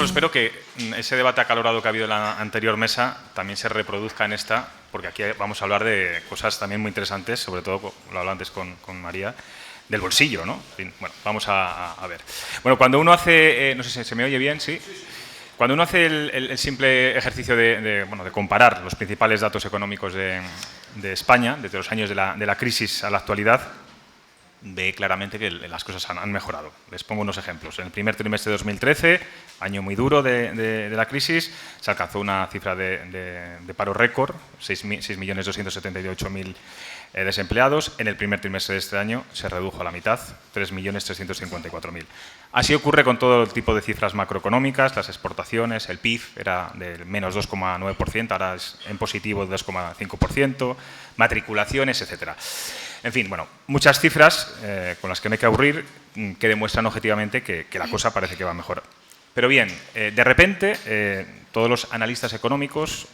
solo espero que ese debate acalorado que ha habido en la anterior mesa también se reproduzca en esta, porque aquí vamos a hablar de cosas también muy interesantes, sobre todo, lo hablaba antes con María, del bolsillo, ¿no? En fin, bueno, vamos a ver. Bueno, cuando uno hace, no sé si se me oye bien, ¿sí? Cuando uno hace el simple ejercicio de comparar los principales datos económicos de España, desde los años de la crisis a la actualidad, ve claramente que las cosas han mejorado. Les pongo unos ejemplos. En el primer trimestre de 2013, año muy duro de la crisis, se alcanzó una cifra de paro récord, 6.278.000 desempleados. En el primer trimestre de este año se redujo a la mitad, 3.354.000. Así ocurre con todo el tipo de cifras macroeconómicas, las exportaciones, el PIB era del menos 2,9%, ahora es en positivo 2,5%, matriculaciones, etcétera. En fin, bueno, muchas cifras con las que no hay que aburrir, que demuestran objetivamente que la cosa parece que va mejor. Pero bien, de repente, todos los analistas económicos,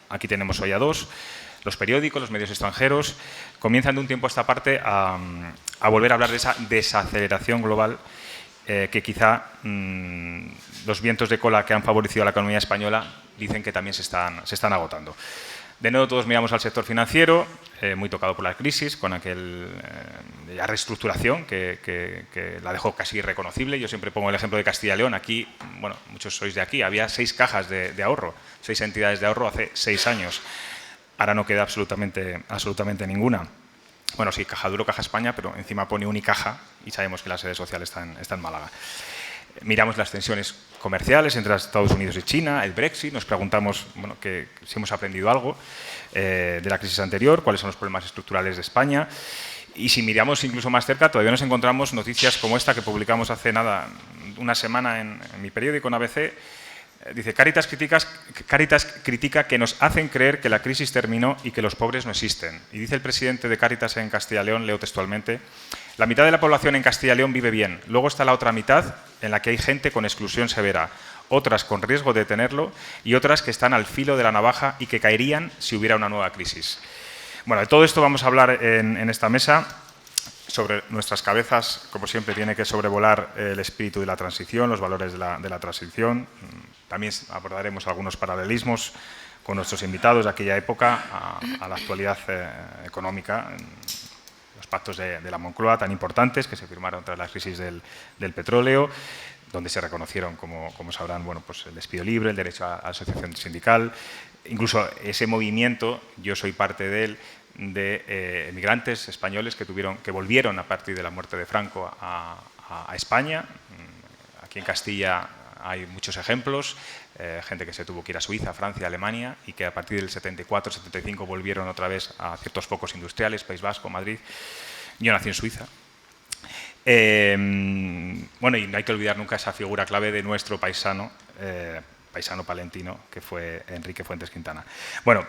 aquí tenemos hoy a dos, los periódicos, los medios extranjeros, comienzan de un tiempo a esta parte a volver a hablar de esa desaceleración global que quizá los vientos de cola que han favorecido a la economía española dicen que también se están agotando. De nuevo todos miramos al sector financiero, muy tocado por la crisis, con la reestructuración que la dejó casi irreconocible. Yo siempre pongo el ejemplo de Castilla y León. Aquí, bueno, muchos sois de aquí, había 6 cajas de ahorro, 6 entidades de ahorro hace 6 años. Ahora no queda absolutamente ninguna. Bueno, sí, Caja Duro, Caja España, pero encima pone Unicaja y sabemos que la sede social está en Málaga. Miramos las tensiones comerciales entre Estados Unidos y China, el Brexit, nos preguntamos si hemos aprendido algo de la crisis anterior, cuáles son los problemas estructurales de España. Y si miramos incluso más cerca, todavía nos encontramos noticias como esta que publicamos hace nada, una semana en mi periódico, en ABC. Dice, Cáritas critica que nos hacen creer que la crisis terminó y que los pobres no existen. Y dice el presidente de Cáritas en Castilla y León, leo textualmente, la mitad de la población en Castilla y León vive bien, luego está la otra mitad en la que hay gente con exclusión severa, otras con riesgo de tenerlo y otras que están al filo de la navaja y que caerían si hubiera una nueva crisis. Bueno, de todo esto vamos a hablar en esta mesa. Sobre nuestras cabezas, como siempre, tiene que sobrevolar el espíritu de la transición, los valores de la transición. También abordaremos algunos paralelismos con nuestros invitados de aquella época a la actualidad económica, los pactos de la Moncloa tan importantes que se firmaron tras la crisis del petróleo, donde se reconocieron, como sabrán, bueno, el despido libre, el derecho a asociación sindical, incluso ese movimiento, yo soy parte de él, de emigrantes españoles que volvieron a partir de la muerte de Franco a España. Aquí en Castilla hay muchos ejemplos, gente que se tuvo que ir a Suiza, Francia, Alemania y que a partir del 74, 75 volvieron otra vez a ciertos focos industriales, País Vasco, Madrid. Yo nací en Suiza. Bueno, y no hay que olvidar nunca esa figura clave de nuestro paisano palentino, que fue Enrique Fuentes Quintana. Bueno,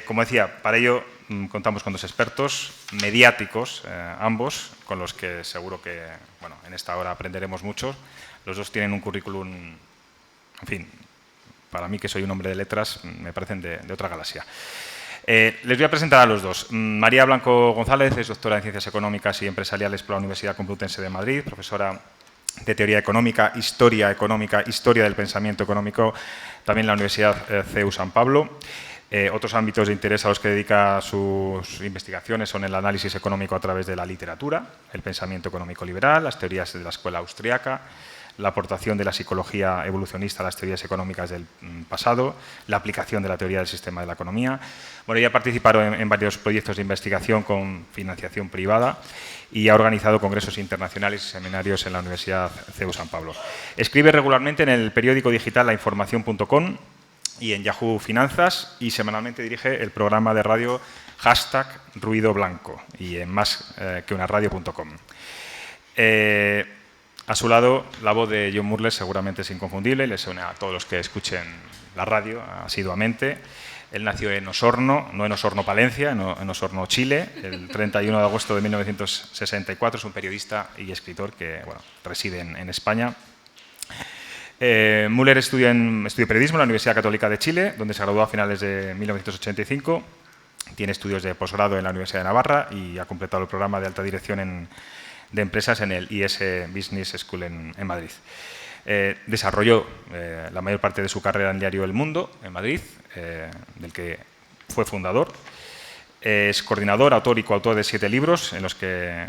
como decía, para ello contamos con dos expertos mediáticos, ambos, con los que seguro que en esta hora aprenderemos mucho. Los dos tienen un currículum, en fin, para mí que soy un hombre de letras, me parecen de otra galaxia. Les voy a presentar a los dos. María Blanco González es doctora en Ciencias Económicas y Empresariales por la Universidad Complutense de Madrid, profesora de Teoría Económica, Historia del Pensamiento Económico, también en la Universidad CEU San Pablo. Otros ámbitos de interés a los que dedica sus investigaciones son el análisis económico a través de la literatura, el pensamiento económico liberal, las teorías de la escuela austriaca, la aportación de la psicología evolucionista a las teorías económicas del pasado, la aplicación de la teoría del sistema de la economía. Bueno, ella ha participado en varios proyectos de investigación con financiación privada y ha organizado congresos internacionales y seminarios en la Universidad CEU San Pablo. Escribe regularmente en el periódico digital lainformación.com y en Yahoo Finanzas y semanalmente dirige el programa de radio #RuidoBlanco y en másqueunaradio.com. A su lado, la voz de John Murles seguramente es inconfundible, le suena a todos los que escuchen la radio asiduamente. Él nació en Osorno, no en Osorno, Palencia, en Osorno, Chile, el 31 de agosto de 1964. Es un periodista y escritor que reside en España. Müller estudió periodismo en la Universidad Católica de Chile, donde se graduó a finales de 1985. Tiene estudios de posgrado en la Universidad de Navarra y ha completado el programa de alta dirección de empresas en el IS Business School en Madrid. Desarrolló la mayor parte de su carrera en el diario El Mundo, en Madrid, del que fue fundador. Es coordinador, autor y coautor de 7 libros, en los que,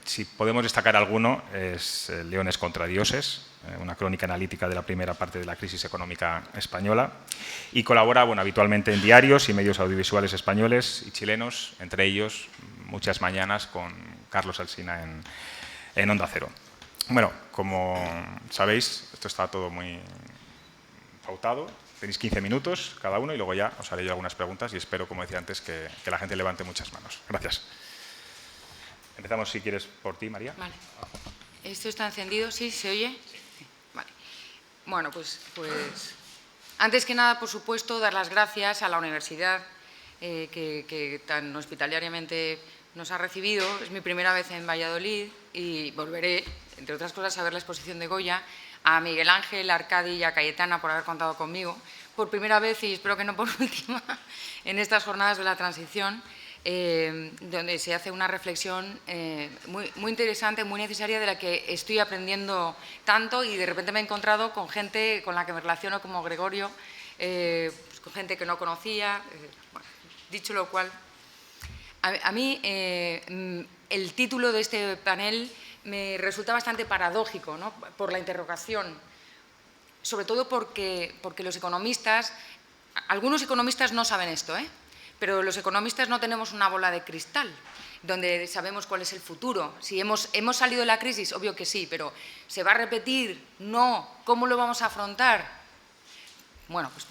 si podemos destacar alguno, es Leones contra dioses, una crónica analítica de la primera parte de la crisis económica española, y colabora habitualmente en diarios y medios audiovisuales españoles y chilenos, entre ellos Muchas Mañanas con Carlos Alsina en Onda Cero. Bueno, como sabéis, esto está todo muy pautado. Tenéis 15 minutos cada uno y luego ya os haré yo algunas preguntas y espero, como decía antes, que la gente levante muchas manos. Gracias. Empezamos, si quieres, por ti, María. Vale. ¿Esto está encendido? ¿Sí? ¿Se oye? Sí. Vale. Bueno, pues antes que nada, por supuesto, dar las gracias a la universidad que tan hospitalariamente nos ha recibido. Es mi primera vez en Valladolid y volveré, entre otras cosas, a ver la exposición de Goya. A Miguel Ángel, a Arcadi y a Cayetana por haber contado conmigo por primera vez, y espero que no por última, en estas jornadas de la transición, donde se hace una reflexión muy interesante, muy necesaria, de la que estoy aprendiendo tanto, y de repente me he encontrado con gente con la que me relaciono como Gregorio, pues con gente que no conocía. Bueno, dicho lo cual, a mí el título de este panel me resulta bastante paradójico, ¿no? Por la interrogación, sobre todo porque los economistas, algunos economistas no saben esto, pero los economistas no tenemos una bola de cristal donde sabemos cuál es el futuro. Si hemos salido de la crisis, obvio que sí, pero ¿se va a repetir? No. ¿Cómo lo vamos a afrontar? Bueno, pues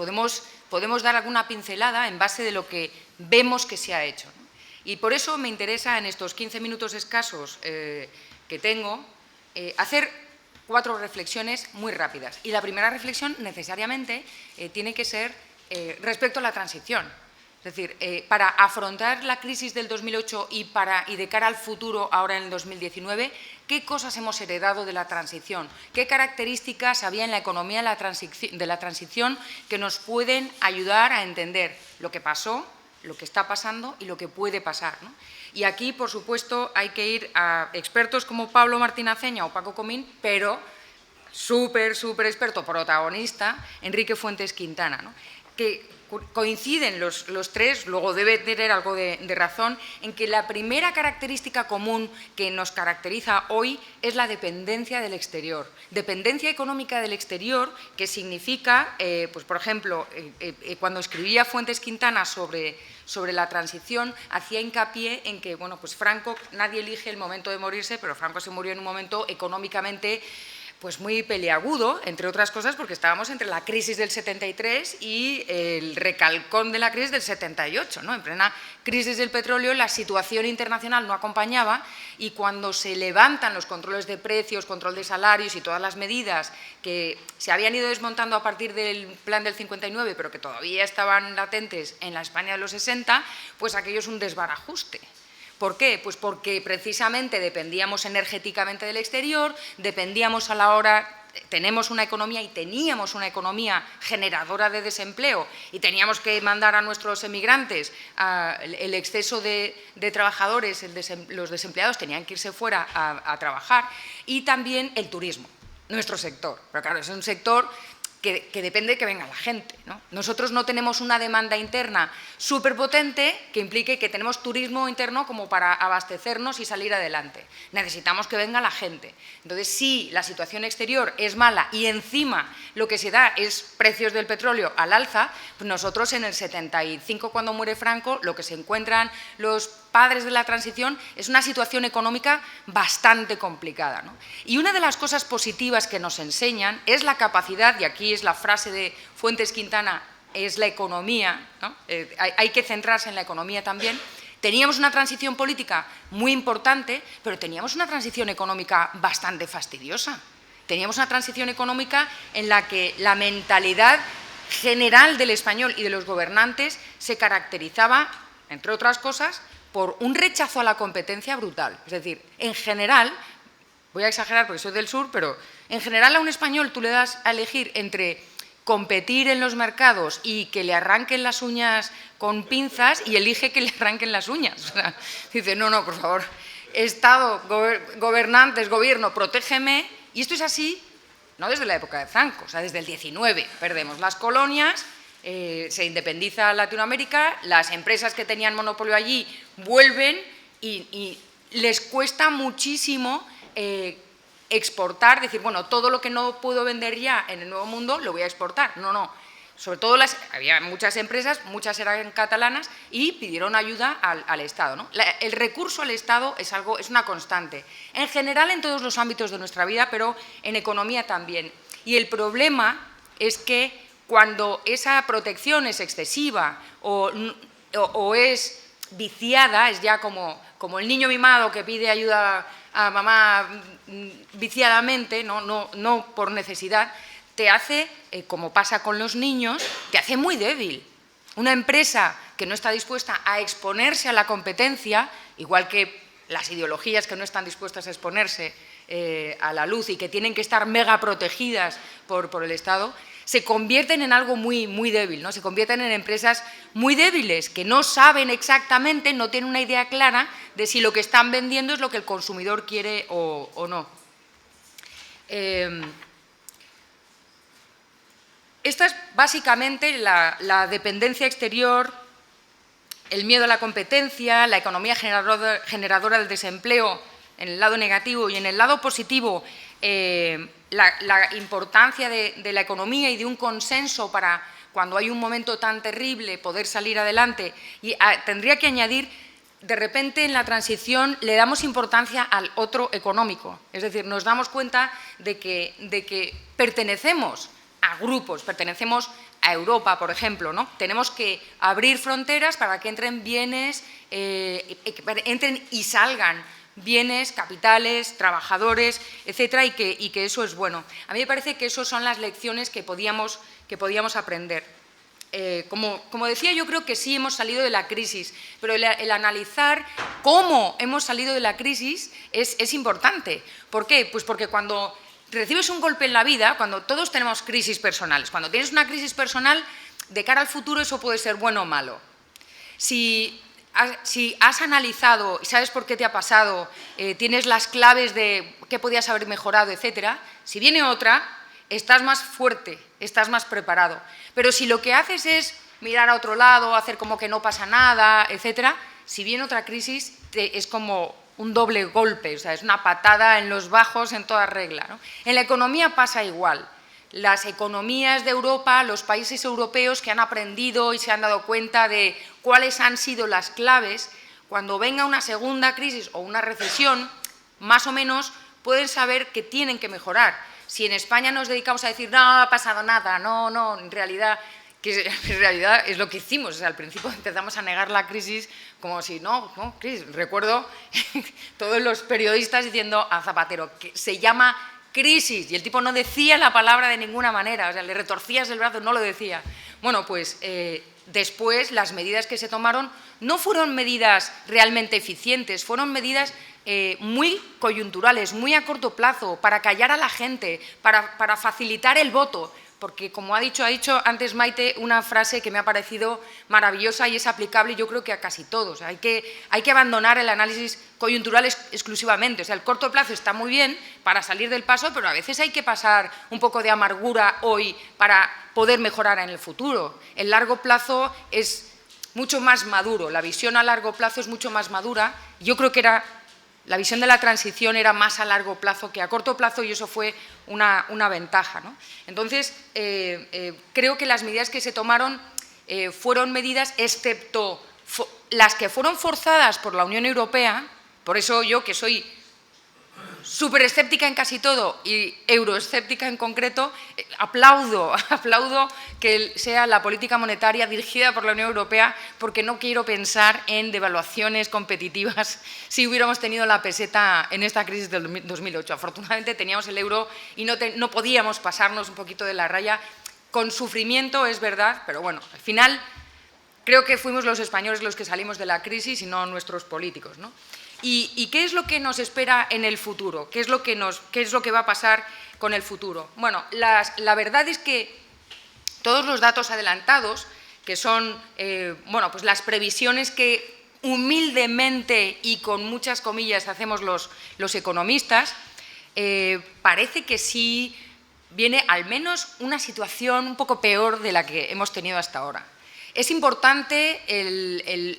podemos dar alguna pincelada en base de lo que vemos que se ha hecho, ¿no? Y por eso me interesa, en estos 15 minutos escasos que tengo, hacer 4 reflexiones muy rápidas. Y la primera reflexión, necesariamente, tiene que ser respecto a la transición. Es decir, para afrontar la crisis del 2008 y de cara al futuro, ahora en el 2019, ¿qué cosas hemos heredado de la transición? ¿Qué características había en la economía de la transición que nos pueden ayudar a entender lo que pasó, lo que está pasando y lo que puede pasar, ¿no? Y aquí, por supuesto, hay que ir a expertos como Pablo Martín Aceña o Paco Comín, pero súper experto, protagonista, Enrique Fuentes Quintana, ¿no? Que coinciden los 3, luego debe tener algo de razón, en que la primera característica común que nos caracteriza hoy es la dependencia del exterior. Dependencia económica del exterior, que significa, pues por ejemplo, cuando escribía Fuentes Quintana sobre la transición, hacía hincapié en que, bueno, pues Franco, nadie elige el momento de morirse, pero Franco se murió en un momento económicamente pues muy peliagudo, entre otras cosas porque estábamos entre la crisis del 73 y el recalcón de la crisis del 78, ¿no? En plena crisis del petróleo la situación internacional no acompañaba, y cuando se levantan los controles de precios, control de salarios y todas las medidas que se habían ido desmontando a partir del plan del 59, pero que todavía estaban latentes en la España de los 60, pues aquello es un desbarajuste. ¿Por qué? Pues porque precisamente dependíamos energéticamente del exterior, dependíamos a la hora, tenemos una economía y teníamos una economía generadora de desempleo y teníamos que mandar a nuestros emigrantes, el exceso de trabajadores, los desempleados tenían que irse fuera a trabajar, y también el turismo, nuestro sector. Pero claro, es un sector que depende de que venga la gente, ¿no? Nosotros no tenemos una demanda interna súper potente que implique que tenemos turismo interno como para abastecernos y salir adelante. Necesitamos que venga la gente. Entonces, si la situación exterior es mala y encima lo que se da es precios del petróleo al alza, pues nosotros en el 75, cuando muere Franco, lo que se encuentran los padres de la transición es una situación económica bastante complicada, ¿no? Y una de las cosas positivas que nos enseñan es la capacidad, y aquí es la frase de Fuentes Quintana, es la economía, ¿no? Hay que centrarse en la economía también. Teníamos una transición política muy importante, pero teníamos una transición económica bastante fastidiosa. Teníamos una transición económica en la que la mentalidad general del español y de los gobernantes se caracterizaba, entre otras cosas, por un rechazo a la competencia brutal. Es decir, en general, voy a exagerar porque soy del sur, pero en general a un español tú le das a elegir entre competir en los mercados y que le arranquen las uñas con pinzas, y elige que le arranquen las uñas. O sea, dice, no, por favor, Estado, gobernantes, gobierno, protégeme. Y esto es así no desde la época de Franco, o sea, desde el 19 perdemos las colonias, se independiza Latinoamérica, las empresas que tenían monopolio allí vuelven y les cuesta muchísimo exportar, decir, bueno, todo lo que no puedo vender ya en el Nuevo Mundo lo voy a exportar. No, no. Sobre todo había muchas empresas, muchas eran catalanas y pidieron ayuda al Estado, ¿no? El recurso al Estado es una constante, en general en todos los ámbitos de nuestra vida, pero en economía también. Y el problema es que cuando esa protección es excesiva o es viciada, es ya como el niño mimado que pide ayuda a mamá viciadamente, no por necesidad, te hace, como pasa con los niños, te hace muy débil. Una empresa que no está dispuesta a exponerse a la competencia, igual que las ideologías que no están dispuestas a exponerse a la luz y que tienen que estar mega protegidas por el Estado, se convierten en algo muy, muy débil, ¿no? Se convierten en empresas muy débiles, que no saben exactamente, no tienen una idea clara de si lo que están vendiendo es lo que el consumidor quiere o no. Esta es básicamente la dependencia exterior, el miedo a la competencia, la economía generadora del desempleo en el lado negativo, y en el lado positivo la importancia de la economía y de un consenso para cuando hay un momento tan terrible poder salir adelante. Y tendría que añadir, de repente en la transición le damos importancia al otro económico, es decir, nos damos cuenta de que pertenecemos a grupos, pertenecemos a Europa, por ejemplo, ¿no? Tenemos que abrir fronteras para que entren bienes, entren y salgan bienes, capitales, trabajadores, etcétera, y que eso es bueno. A mí me parece que esas son las lecciones que podíamos aprender. Como decía, yo creo que sí hemos salido de la crisis, pero el analizar cómo hemos salido de la crisis es importante. ¿Por qué? Pues porque cuando recibes un golpe en la vida, cuando todos tenemos crisis personales, cuando tienes una crisis personal, de cara al futuro eso puede ser bueno o malo. Si has analizado y sabes por qué te ha pasado, tienes las claves de qué podías haber mejorado, etcétera, si viene otra, estás más fuerte, estás más preparado. Pero si lo que haces es mirar a otro lado, hacer como que no pasa nada, etcétera, si viene otra crisis, es como un doble golpe, o sea, es una patada en los bajos en toda regla, ¿no? En la economía pasa igual. Las economías de Europa, los países europeos que han aprendido y se han dado cuenta de cuáles han sido las claves, cuando venga una segunda crisis o una recesión, más o menos pueden saber que tienen que mejorar. Si en España nos dedicamos a decir, no ha pasado nada, no, en realidad es lo que hicimos. O sea, al principio empezamos a negar la crisis como si no, crisis. Recuerdo todos los periodistas diciendo a Zapatero que se llama crisis y el tipo no decía la palabra de ninguna manera, o sea, le retorcías el brazo, no lo decía. Bueno, pues después las medidas que se tomaron no fueron medidas realmente eficientes, fueron medidas muy coyunturales, muy a corto plazo, para callar a la gente, para facilitar el voto. Porque, como ha dicho antes Maite, una frase que me ha parecido maravillosa y es aplicable yo creo que a casi todos. Hay que abandonar el análisis coyuntural exclusivamente. O sea, el corto plazo está muy bien para salir del paso, pero a veces hay que pasar un poco de amargura hoy para poder mejorar en el futuro. El largo plazo es mucho más maduro, la visión a largo plazo es mucho más madura. Yo creo que la visión de la transición era más a largo plazo que a corto plazo y eso fue una ventaja, ¿no? Entonces, creo que las medidas que se tomaron fueron medidas, excepto las que fueron forzadas por la Unión Europea. Por eso yo, que soy súper escéptica en casi todo y euroescéptica en concreto, aplaudo que sea la política monetaria dirigida por la Unión Europea, porque no quiero pensar en devaluaciones competitivas si hubiéramos tenido la peseta en esta crisis del 2008. Afortunadamente teníamos el euro y no podíamos pasarnos un poquito de la raya, con sufrimiento, es verdad, pero bueno, al final creo que fuimos los españoles los que salimos de la crisis y no nuestros políticos, ¿no? ¿Y qué es lo que nos espera en el futuro? ¿Qué es lo que va a pasar con el futuro? Bueno, la verdad es que todos los datos adelantados, que son pues las previsiones que humildemente y con muchas comillas hacemos los economistas, parece que sí viene al menos una situación un poco peor de la que hemos tenido hasta ahora. Es importante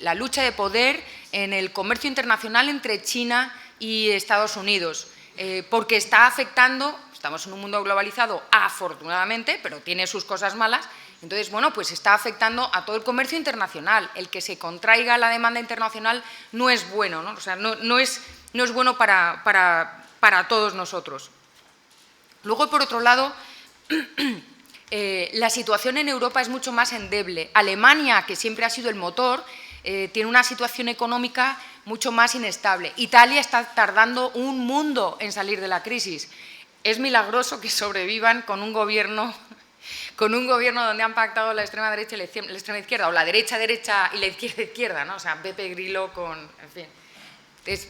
la lucha de poder en el comercio internacional entre China y Estados Unidos, porque está afectando, estamos en un mundo globalizado afortunadamente, pero tiene sus cosas malas, entonces, bueno, pues está afectando a todo el comercio internacional. El que se contraiga la demanda internacional no es bueno, ¿no? O sea, no es bueno para todos nosotros. Luego, por otro lado, la situación en Europa es mucho más endeble. Alemania, que siempre ha sido el motor, tiene una situación económica mucho más inestable. Italia está tardando un mundo en salir de la crisis. Es milagroso que sobrevivan con un gobierno donde han pactado la extrema derecha y la extrema izquierda, o la derecha y la izquierda, ¿no? O sea, Pepe Grillo con… En fin. Entonces,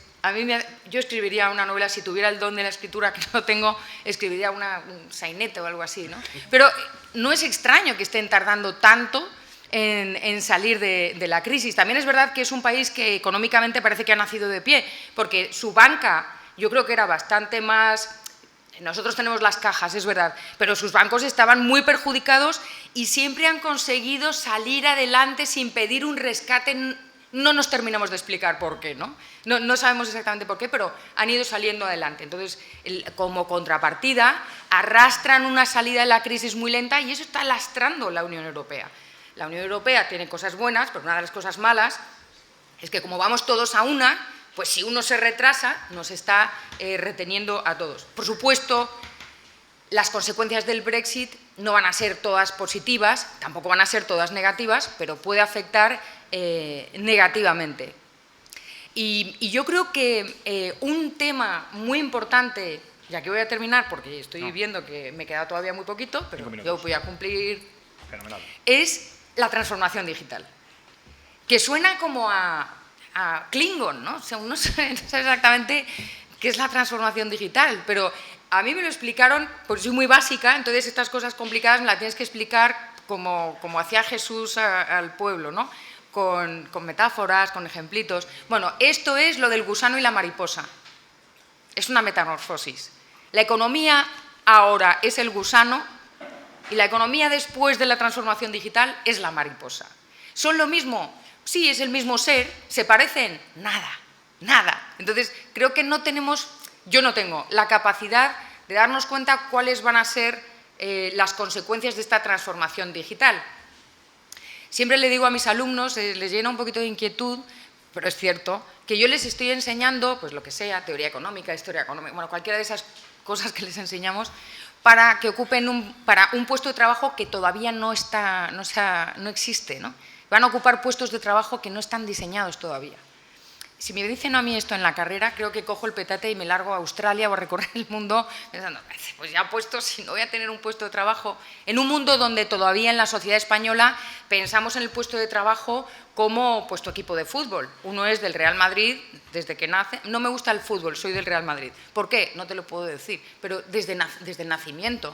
yo escribiría una novela, si tuviera el don de la escritura, que no tengo, escribiría un sainete o algo así, ¿no? Pero no es extraño que estén tardando tanto en salir de la crisis. También es verdad que es un país que económicamente parece que ha nacido de pie, porque su banca yo creo que era bastante más… Nosotros tenemos las cajas, es verdad, pero sus bancos estaban muy perjudicados y siempre han conseguido salir adelante sin pedir un rescate. No nos terminamos de explicar por qué, ¿no? No sabemos exactamente por qué, pero han ido saliendo adelante. Entonces, como contrapartida, arrastran una salida de la crisis muy lenta y eso está lastrando la Unión Europea. La Unión Europea tiene cosas buenas, pero una de las cosas malas es que como vamos todos a una, pues si uno se retrasa, nos está reteniendo a todos. Por supuesto, las consecuencias del Brexit no van a ser todas positivas, tampoco van a ser todas negativas, pero puede afectar negativamente. Y yo creo que un tema muy importante, ya que voy a terminar porque estoy viendo que me queda todavía muy poquito, pero yo voy a cumplir, es la transformación digital, que suena como a Klingon, ¿no? O sea, uno no sabe exactamente qué es la transformación digital, pero a mí me lo explicaron, porque soy muy básica, entonces estas cosas complicadas me las tienes que explicar como hacía Jesús al pueblo, ¿no? Con metáforas, con ejemplitos. Bueno, esto es lo del gusano y la mariposa. Es una metamorfosis. La economía ahora es el gusano y la economía después de la transformación digital es la mariposa. ¿Son lo mismo? Sí, es el mismo ser. ¿Se parecen? Nada. Entonces, creo que yo no tengo la capacidad de darnos cuenta cuáles van a ser las consecuencias de esta transformación digital. Siempre le digo a mis alumnos, les llena un poquito de inquietud, pero es cierto, que yo les estoy enseñando, pues lo que sea, teoría económica, historia económica, bueno, cualquiera de esas cosas que les enseñamos, para que ocupen para un puesto de trabajo que todavía no existe, ¿no? Van a ocupar puestos de trabajo que no están diseñados todavía. Si me dicen a mí esto en la carrera, creo que cojo el petate y me largo a Australia o a recorrer el mundo pensando, pues ya puestos, si no voy a tener un puesto de trabajo, en un mundo donde todavía en la sociedad española pensamos en el puesto de trabajo como pues, tu equipo de fútbol. Uno es del Real Madrid, desde que nace. No me gusta el fútbol, soy del Real Madrid. ¿Por qué? No te lo puedo decir, pero desde el nacimiento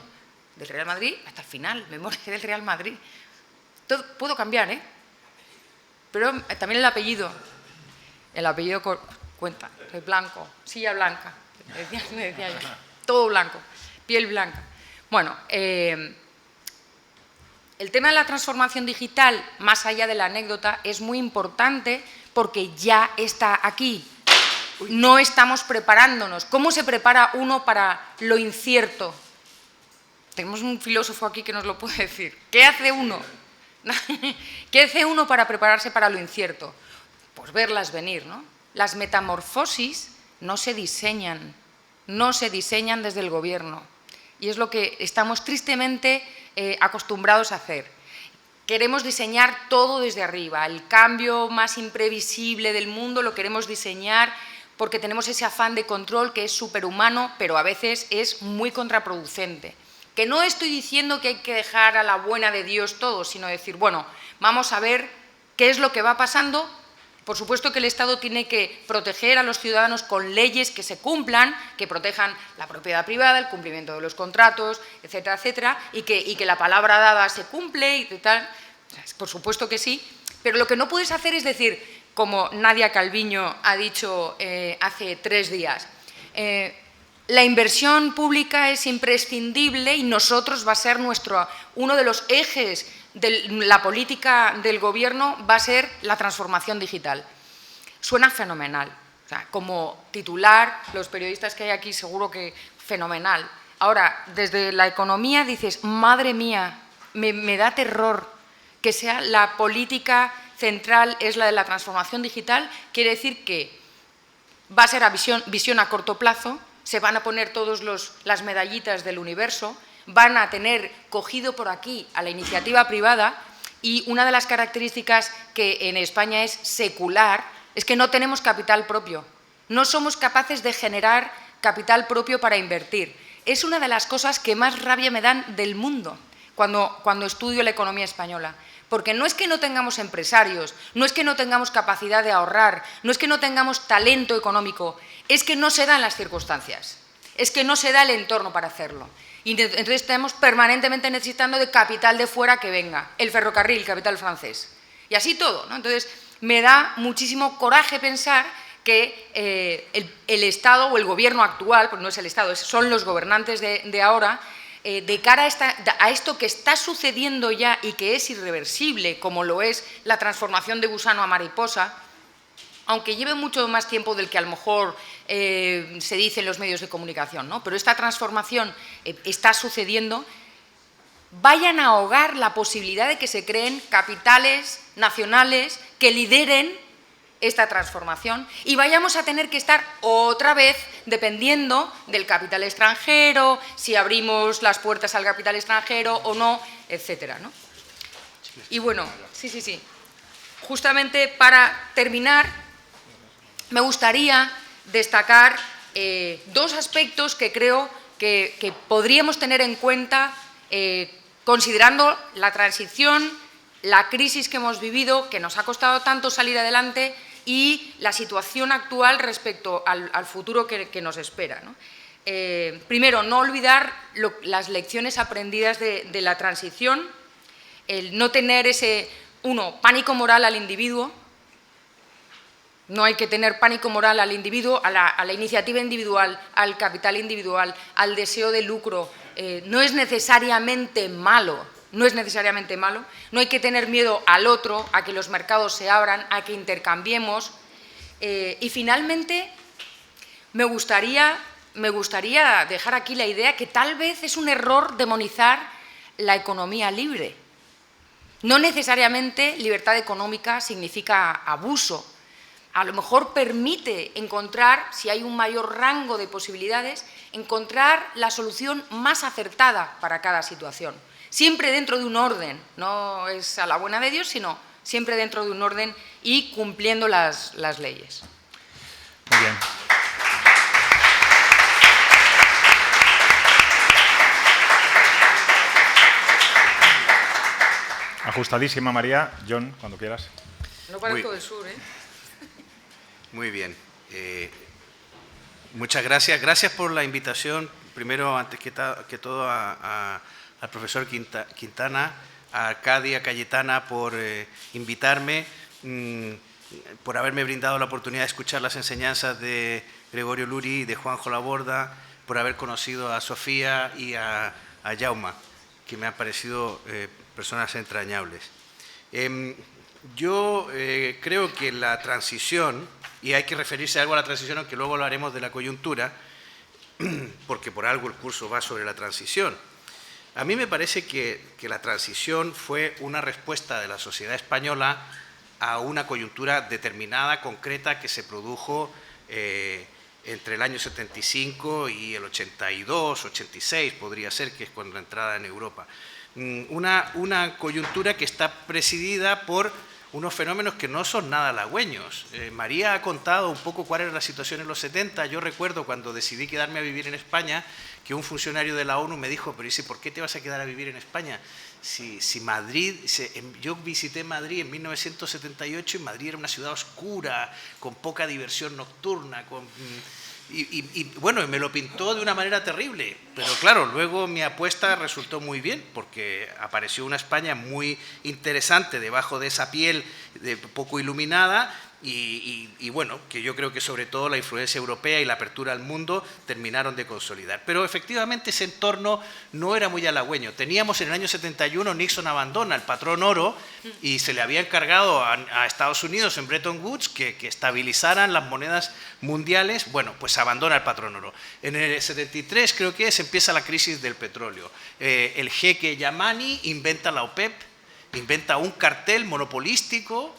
del Real Madrid hasta el final, memoria del Real Madrid. Todo, puedo cambiar, ¿eh? Pero también el apellido cuenta, es blanco, silla blanca, me decía yo, todo blanco, piel blanca. Bueno, el tema de la transformación digital, más allá de la anécdota, es muy importante porque ya está aquí. No estamos preparándonos. ¿Cómo se prepara uno para lo incierto? Tenemos un filósofo aquí que nos lo puede decir. ¿Qué hace uno? ¿Qué hace uno para prepararse para lo incierto? Pues verlas venir, ¿no? Las metamorfosis no se diseñan desde el gobierno. Y es lo que estamos tristemente acostumbrados a hacer. Queremos diseñar todo desde arriba. El cambio más imprevisible del mundo lo queremos diseñar porque tenemos ese afán de control que es superhumano, pero a veces es muy contraproducente. Que no estoy diciendo que hay que dejar a la buena de Dios todo, sino decir, bueno, vamos a ver qué es lo que va pasando. Por supuesto que el Estado tiene que proteger a los ciudadanos con leyes que se cumplan, que protejan la propiedad privada, el cumplimiento de los contratos, etcétera, etcétera, y que la palabra dada se cumple y tal. Por supuesto que sí, pero lo que no puedes hacer es decir, como Nadia Calviño ha dicho hace 3 días, la inversión pública es imprescindible y nosotros va a ser uno de los ejes de la política del Gobierno va a ser la transformación digital. Suena fenomenal. O sea, como titular, los periodistas que hay aquí seguro que fenomenal. Ahora, desde la economía dices, madre mía, me da terror que sea la política central es la de la transformación digital. Quiere decir que va a ser a visión a corto plazo, se van a poner todas las medallitas del universo, van a tener cogido por aquí a la iniciativa privada y una de las características que en España es secular es que no tenemos capital propio, no somos capaces de generar capital propio para invertir. Es una de las cosas que más rabia me dan del mundo cuando estudio la economía española. Porque no es que no tengamos empresarios, no es que no tengamos capacidad de ahorrar, no es que no tengamos talento económico, es que no se dan las circunstancias, es que no se da el entorno para hacerlo. Y entonces estamos permanentemente necesitando de capital de fuera que venga, el ferrocarril, capital francés. Y así todo, ¿no? Entonces me da muchísimo coraje pensar que el Estado o el Gobierno actual, porque no es el Estado, son los gobernantes de ahora, de cara a esto que está sucediendo ya y que es irreversible, como lo es la transformación de gusano a mariposa, aunque lleve mucho más tiempo del que a lo mejor se dice en los medios de comunicación, ¿no? Pero esta transformación está sucediendo, vayan a ahogar la posibilidad de que se creen capitales nacionales que lideren esta transformación y vayamos a tener que estar otra vez dependiendo del capital extranjero, si abrimos las puertas al capital extranjero o no, etcétera, ¿no? Y bueno, sí. Justamente para terminar, me gustaría destacar dos aspectos que creo que podríamos tener en cuenta considerando la transición, la crisis que hemos vivido, que nos ha costado tanto salir adelante, y la situación actual respecto al futuro que nos espera, ¿no? Primero, no olvidar las lecciones aprendidas de la transición, el no tener pánico moral al individuo. No hay que tener pánico moral al individuo, a la iniciativa individual, al capital individual, al deseo de lucro. No es necesariamente malo. No es necesariamente malo, no hay que tener miedo al otro, a que los mercados se abran, a que intercambiemos. Y finalmente, me gustaría dejar aquí la idea que tal vez es un error demonizar la economía libre. No necesariamente libertad económica significa abuso. A lo mejor permite encontrar, si hay un mayor rango de posibilidades, encontrar la solución más acertada para cada situación. Siempre dentro de un orden, no es a la buena de Dios, sino siempre dentro de un orden y cumpliendo las leyes. Muy bien. Ajustadísima, María. John, cuando quieras. No parezco del sur, ¿eh? Muy bien. Muchas gracias. Gracias por la invitación. Primero, antes que todo, al profesor Quintana, a Arcadia, a Cayetana por invitarme, por haberme brindado la oportunidad de escuchar las enseñanzas de Gregorio Luri y de Juanjo Laborda, por haber conocido a Sofía y a Jaume, que me han parecido personas entrañables. Yo creo que la transición, y hay que referirse algo a la transición, aunque luego hablaremos de la coyuntura, porque por algo el curso va sobre la transición. A mí me parece que la transición fue una respuesta de la sociedad española a una coyuntura determinada, concreta, que se produjo entre el año 75 y el 82, 86, podría ser, que es cuando la entrada en Europa. Una coyuntura que está presidida por unos fenómenos que no son nada halagüeños. María ha contado un poco cuál era la situación en los 70. Yo recuerdo cuando decidí quedarme a vivir en España, que un funcionario de la ONU me dijo, pero dice, ¿por qué te vas a quedar a vivir en España? Si Madrid, yo visité Madrid en 1978 y Madrid era una ciudad oscura, con poca diversión nocturna, y bueno, me lo pintó de una manera terrible, pero claro, luego mi apuesta resultó muy bien, porque apareció una España muy interesante debajo de esa piel poco iluminada, y bueno, que yo creo que sobre todo la influencia europea y la apertura al mundo terminaron de consolidar. Pero efectivamente ese entorno no era muy halagüeño. Teníamos en el año 71, Nixon abandona el patrón oro y se le había encargado a Estados Unidos en Bretton Woods que estabilizaran las monedas mundiales. Bueno, pues abandona el patrón oro. En el 73 creo que empieza la crisis del petróleo. El jeque Yamani inventa la OPEP, inventa un cartel monopolístico,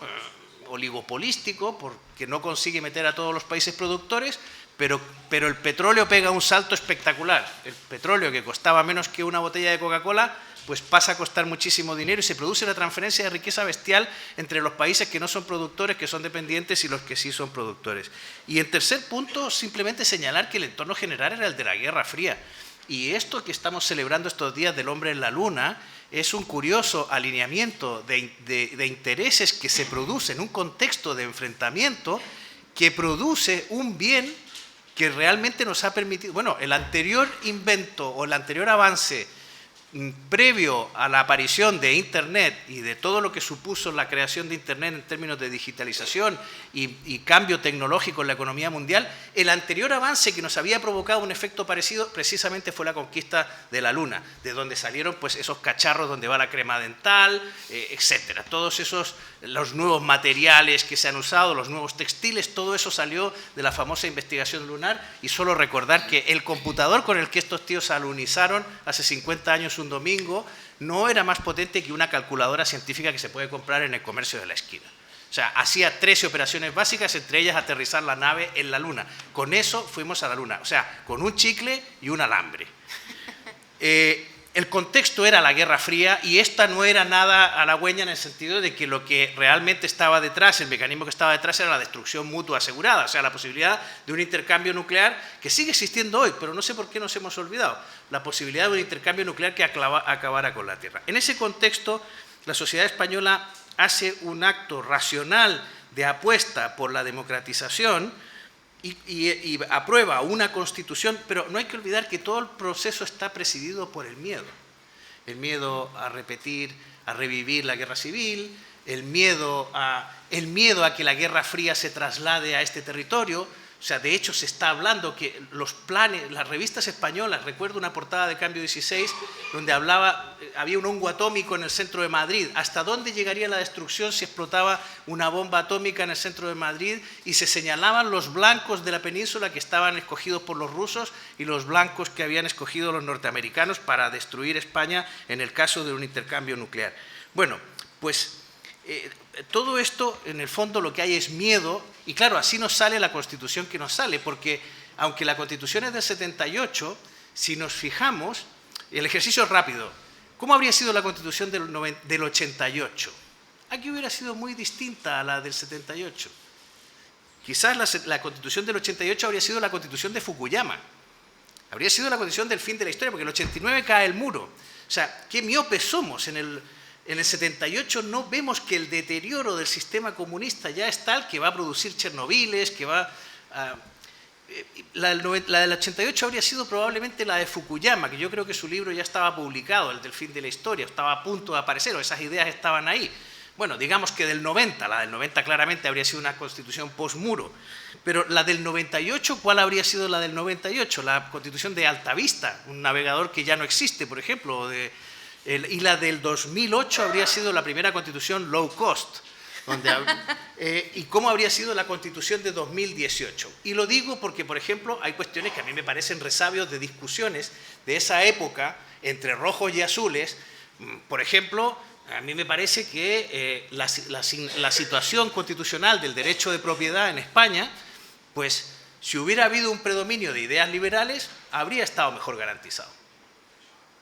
oligopolístico, porque no consigue meter a todos los países productores, pero el petróleo pega un salto espectacular. El petróleo, que costaba menos que una botella de Coca-Cola, pues pasa a costar muchísimo dinero y se produce una transferencia de riqueza bestial entre los países que no son productores, que son dependientes, y los que sí son productores. Y en tercer punto, simplemente señalar que el entorno general era el de la Guerra Fría. Y esto que estamos celebrando estos días del hombre en la luna es un curioso alineamiento de intereses que se produce en un contexto de enfrentamiento que produce un bien que realmente nos ha permitido... Bueno, el anterior invento o el anterior avance previo a la aparición de Internet y de todo lo que supuso la creación de Internet en términos de digitalización y cambio tecnológico en la economía mundial, el anterior avance que nos había provocado un efecto parecido precisamente fue la conquista de la Luna, de donde salieron pues esos cacharros donde va la crema dental, etcétera. Todos esos, los nuevos materiales que se han usado, los nuevos textiles, todo eso salió de la famosa investigación lunar. Y solo recordar que el computador con el que estos tíos alunizaron hace 50 años un domingo no era más potente que una calculadora científica que se puede comprar en el comercio de la esquina. O sea, hacía 13 operaciones básicas, entre ellas aterrizar la nave en la Luna. Con eso fuimos a la Luna, o sea, con un chicle y un alambre. El contexto era la Guerra Fría y esta no era nada halagüeña en el sentido de que lo que realmente estaba detrás, el mecanismo que estaba detrás era la destrucción mutua asegurada, o sea, la posibilidad de un intercambio nuclear que sigue existiendo hoy, pero no sé por qué nos hemos olvidado, la posibilidad de un intercambio nuclear que acabara con la Tierra. En ese contexto, la sociedad española hace un acto racional de apuesta por la democratización y aprueba una constitución, pero no hay que olvidar que todo el proceso está presidido por el miedo a repetir, a revivir la guerra civil, el miedo a que la Guerra Fría se traslade a este territorio. O sea, de hecho se está hablando que los planes, las revistas españolas, recuerdo una portada de Cambio 16 donde había un hongo atómico en el centro de Madrid, hasta dónde llegaría la destrucción si explotaba una bomba atómica en el centro de Madrid, y se señalaban los blancos de la península que estaban escogidos por los rusos y los blancos que habían escogido los norteamericanos para destruir España en el caso de un intercambio nuclear. Bueno, pues todo esto, en el fondo, lo que hay es miedo, y claro, así nos sale la Constitución que nos sale, porque aunque la Constitución es del 78, si nos fijamos, el ejercicio es rápido. ¿Cómo habría sido la Constitución del 88? Aquí hubiera sido muy distinta a la del 78. Quizás la Constitución del 88 habría sido la Constitución de Fukuyama, habría sido la Constitución del fin de la historia, porque en el 89 cae el muro. O sea, qué miopes somos. En el 78 no vemos que el deterioro del sistema comunista ya es tal que va a producir Chernobyles, que va a... La del 88 habría sido probablemente la de Fukuyama, que yo creo que su libro ya estaba publicado, el del fin de la historia, estaba a punto de aparecer, o esas ideas estaban ahí. Bueno, digamos que la del 90 claramente habría sido una constitución post-muro, pero la del 98, ¿cuál habría sido la del 98? La constitución de Altavista, un navegador que ya no existe, por ejemplo, y la del 2008 habría sido la primera constitución low cost. ¿Y cómo habría sido la constitución de 2018? Y lo digo porque, por ejemplo, hay cuestiones que a mí me parecen resabios de discusiones de esa época entre rojos y azules. Por ejemplo, a mí me parece que la situación constitucional del derecho de propiedad en España, pues si hubiera habido un predominio de ideas liberales, habría estado mejor garantizado.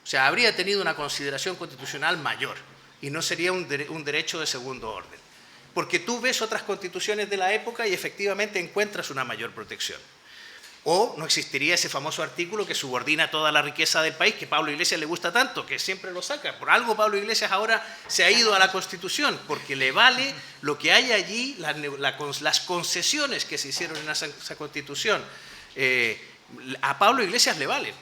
O sea, habría tenido una consideración constitucional mayor y no sería un derecho de segundo orden. Porque tú ves otras constituciones de la época y efectivamente encuentras una mayor protección. O no existiría ese famoso artículo que subordina toda la riqueza del país, que a Pablo Iglesias le gusta tanto, que siempre lo saca. Por algo Pablo Iglesias ahora se ha ido a la Constitución, porque le vale lo que hay allí, las concesiones que se hicieron en esa Constitución. A Pablo Iglesias le vale.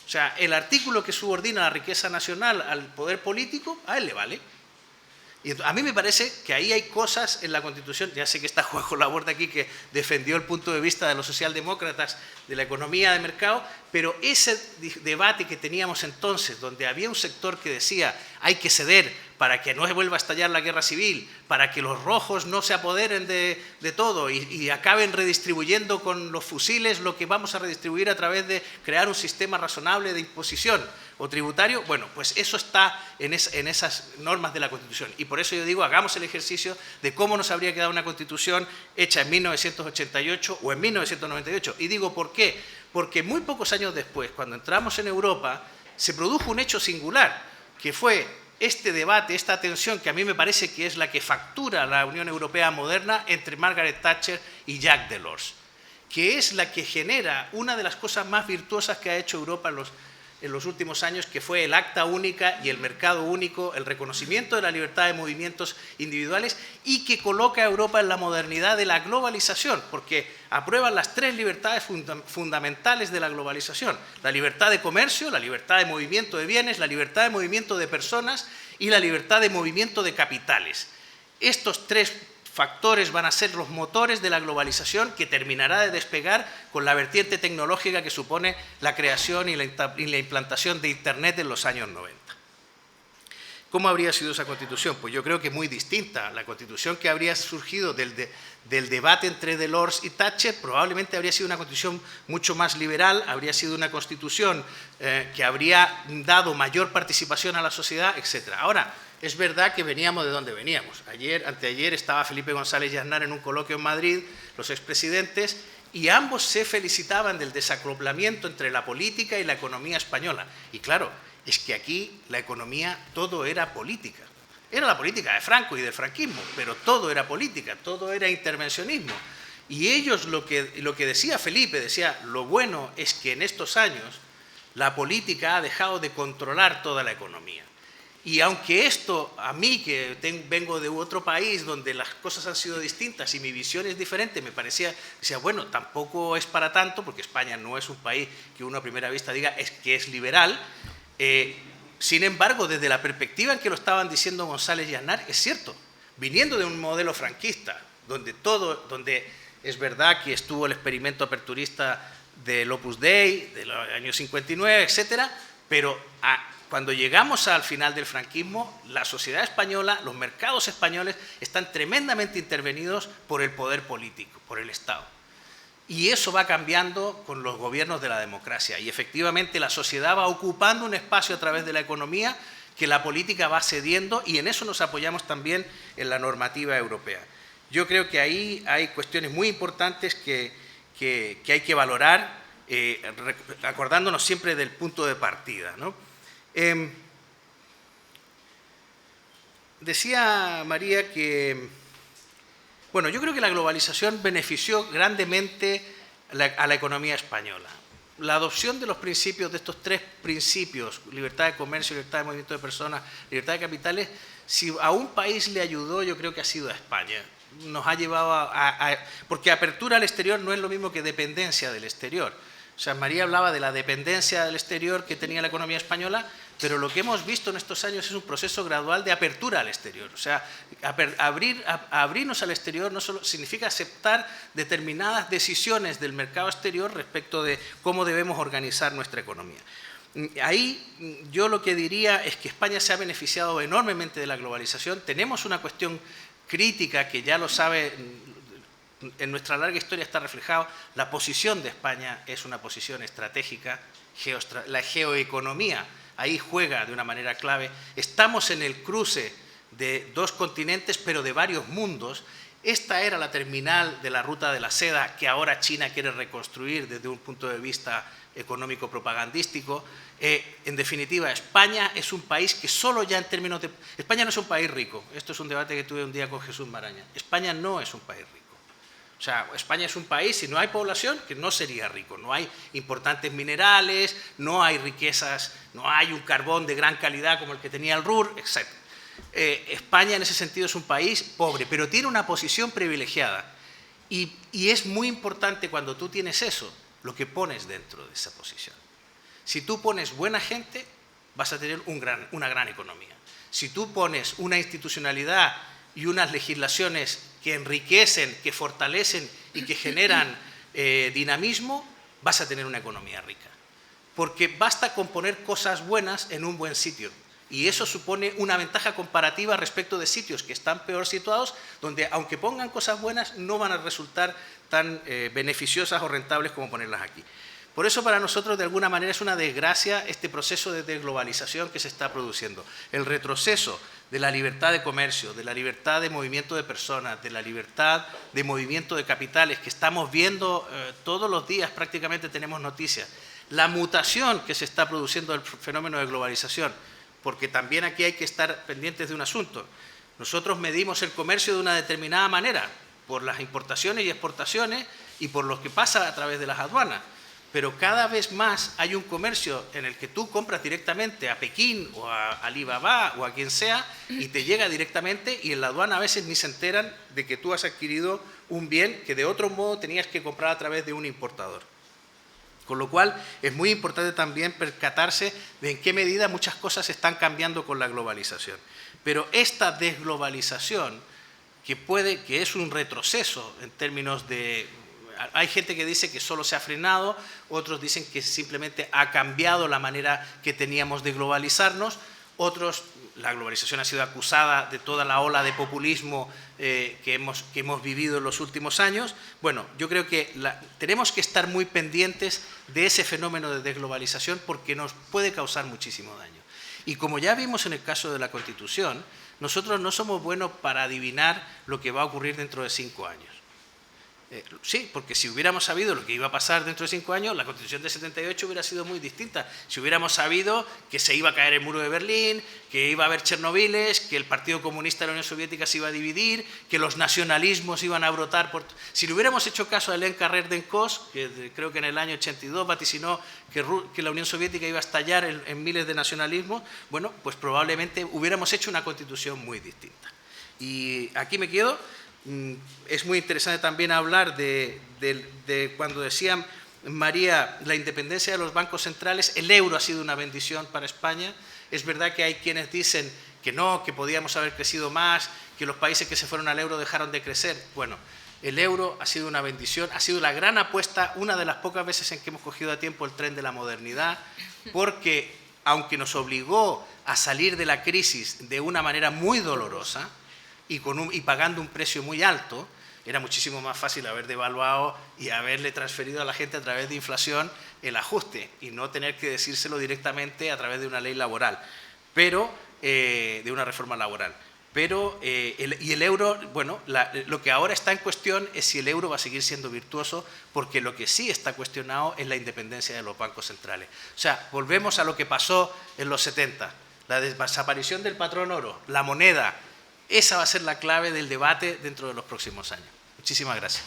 O sea, el artículo que subordina la riqueza nacional al poder político, a él le vale. Y a mí me parece que ahí hay cosas en la Constitución, ya sé que está Juanjo Laborde aquí que defendió el punto de vista de los socialdemócratas de la economía de mercado, pero ese debate que teníamos entonces, donde había un sector que decía hay que ceder para que no se vuelva a estallar la guerra civil, para que los rojos no se apoderen de todo y acaben redistribuyendo con los fusiles lo que vamos a redistribuir a través de crear un sistema razonable de imposición o tributario, bueno, pues eso está en esas normas de la Constitución. Y por eso yo digo, hagamos el ejercicio de cómo nos habría quedado una Constitución hecha en 1988 o en 1998. Y digo, ¿por qué? Porque muy pocos años después, cuando entramos en Europa, se produjo un hecho singular, que fue este debate, esta tensión que a mí me parece que es la que factura la Unión Europea moderna entre Margaret Thatcher y Jacques Delors, que es la que genera una de las cosas más virtuosas que ha hecho Europa en los últimos años, que fue el acta única y el mercado único, el reconocimiento de la libertad de movimientos individuales y que coloca a Europa en la modernidad de la globalización, porque aprueban las tres libertades fundamentales de la globalización: la libertad de comercio, la libertad de movimiento de bienes, la libertad de movimiento de personas y la libertad de movimiento de capitales. Estos tres factores van a ser los motores de la globalización que terminará de despegar con la vertiente tecnológica que supone la creación y la implantación de Internet en los años 90. ¿Cómo habría sido esa Constitución? Pues yo creo que muy distinta. La Constitución que habría surgido del debate entre Delors y Thatcher probablemente habría sido una Constitución mucho más liberal, habría sido una Constitución que habría dado mayor participación a la sociedad, etc. Ahora, es verdad que veníamos de donde veníamos. Anteayer estaba Felipe González y Aznar en un coloquio en Madrid, los expresidentes, y ambos se felicitaban del desacoplamiento entre la política y la economía española. Y claro, es que aquí la economía todo era política. Era la política de Franco y del franquismo, pero todo era política, todo era intervencionismo. Y ellos, lo que decía Felipe, decía, lo bueno es que en estos años la política ha dejado de controlar toda la economía. Y aunque esto, a mí que vengo de otro país donde las cosas han sido distintas y mi visión es diferente, me decía, bueno, tampoco es para tanto, porque España no es un país que uno a primera vista diga que es liberal. Sin embargo, desde la perspectiva en que lo estaban diciendo González y Aznar, es cierto, viniendo de un modelo franquista, donde es verdad que estuvo el experimento aperturista del Opus Dei, de los años 59, etcétera, pero cuando llegamos al final del franquismo, la sociedad española, los mercados españoles están tremendamente intervenidos por el poder político, por el Estado. Y eso va cambiando con los gobiernos de la democracia. Y efectivamente la sociedad va ocupando un espacio a través de la economía que la política va cediendo, y en eso nos apoyamos también en la normativa europea. Yo creo que ahí hay cuestiones muy importantes que hay que valorar, acordándonos siempre del punto de partida, ¿no? Decía María que, bueno, yo creo que la globalización benefició grandemente a la economía española. La adopción de los principios, de estos tres principios, libertad de comercio, libertad de movimiento de personas, libertad de capitales, si a un país le ayudó, yo creo que ha sido a España. Nos ha llevado porque apertura al exterior no es lo mismo que dependencia del exterior. O sea, María hablaba de la dependencia del exterior que tenía la economía española, pero lo que hemos visto en estos años es un proceso gradual de apertura al exterior. O sea, abrirnos al exterior no solo significa aceptar determinadas decisiones del mercado exterior respecto de cómo debemos organizar nuestra economía. Ahí yo lo que diría es que España se ha beneficiado enormemente de la globalización. Tenemos una cuestión crítica que ya lo sabe, en nuestra larga historia está reflejado. La posición de España es una posición estratégica, la geoeconomía ahí juega de una manera clave. Estamos en el cruce de dos continentes, pero de varios mundos. Esta era la terminal de la ruta de la seda que ahora China quiere reconstruir desde un punto de vista económico propagandístico. En definitiva, España es un país que solo ya en términos de... España no es un país rico. Esto es un debate que tuve un día con Jesús Maraña. España no es un país rico. O sea, España es un país, si no hay población, que no sería rico. No hay importantes minerales, no hay riquezas, no hay un carbón de gran calidad como el que tenía el Ruhr, etc. España en ese sentido es un país pobre, pero tiene una posición privilegiada. Y es muy importante cuando tú tienes eso, lo que pones dentro de esa posición. Si tú pones buena gente, vas a tener una gran economía. Si tú pones una institucionalidad y unas legislaciones que enriquecen, que fortalecen y que generan dinamismo, vas a tener una economía rica. Porque basta con poner cosas buenas en un buen sitio. Y eso supone una ventaja comparativa respecto de sitios que están peor situados, donde aunque pongan cosas buenas, no van a resultar tan beneficiosas o rentables como ponerlas aquí. Por eso para nosotros de alguna manera es una desgracia este proceso de desglobalización que se está produciendo. El retroceso de la libertad de comercio, de la libertad de movimiento de personas, de la libertad de movimiento de capitales que estamos viendo todos los días, prácticamente tenemos noticias. La mutación que se está produciendo del fenómeno de globalización, porque también aquí hay que estar pendientes de un asunto. Nosotros medimos el comercio de una determinada manera, por las importaciones y exportaciones y por lo que pasa a través de las aduanas. Pero cada vez más hay un comercio en el que tú compras directamente a Pekín o a Alibaba o a quien sea y te llega directamente y en la aduana a veces ni se enteran de que tú has adquirido un bien que de otro modo tenías que comprar a través de un importador. Con lo cual es muy importante también percatarse de en qué medida muchas cosas están cambiando con la globalización. Pero esta desglobalización, que es un retroceso en términos de... Hay gente que dice que solo se ha frenado, otros dicen que simplemente ha cambiado la manera que teníamos de globalizarnos, otros, la globalización ha sido acusada de toda la ola de populismo que hemos vivido en los últimos años. Bueno, yo creo que tenemos que estar muy pendientes de ese fenómeno de desglobalización porque nos puede causar muchísimo daño. Y como ya vimos en el caso de la Constitución, nosotros no somos buenos para adivinar lo que va a ocurrir dentro de 5 años. Sí, porque si hubiéramos sabido lo que iba a pasar dentro de 5 años, la Constitución de 78 hubiera sido muy distinta. Si hubiéramos sabido que se iba a caer el muro de Berlín, que iba a haber Chernobyles, que el Partido Comunista de la Unión Soviética se iba a dividir, que los nacionalismos iban a brotar. Si le hubiéramos hecho caso a Hélène Carrère-Dencos, que creo que en el año 82 vaticinó que la Unión Soviética iba a estallar en miles de nacionalismos, bueno, pues probablemente hubiéramos hecho una Constitución muy distinta. Y aquí me quedo. Es muy interesante también hablar de cuando decían María, la independencia de los bancos centrales. El euro ha sido una bendición para España. Es verdad que hay quienes dicen que no, que podíamos haber crecido más, que los países que se fueron al euro dejaron de crecer. Bueno, el euro ha sido una bendición, ha sido la gran apuesta, una de las pocas veces en que hemos cogido a tiempo el tren de la modernidad, porque aunque nos obligó a salir de la crisis de una manera muy dolorosa, y pagando un precio muy alto, era muchísimo más fácil haber devaluado y haberle transferido a la gente a través de inflación el ajuste y no tener que decírselo directamente a través de una ley laboral, pero de una reforma laboral. Pero, el euro, bueno, lo que ahora está en cuestión es si el euro va a seguir siendo virtuoso, porque lo que sí está cuestionado es la independencia de los bancos centrales. O sea, volvemos a lo que pasó en los 70, la desaparición del patrón oro, la moneda. Esa va a ser la clave del debate dentro de los próximos años. Muchísimas gracias.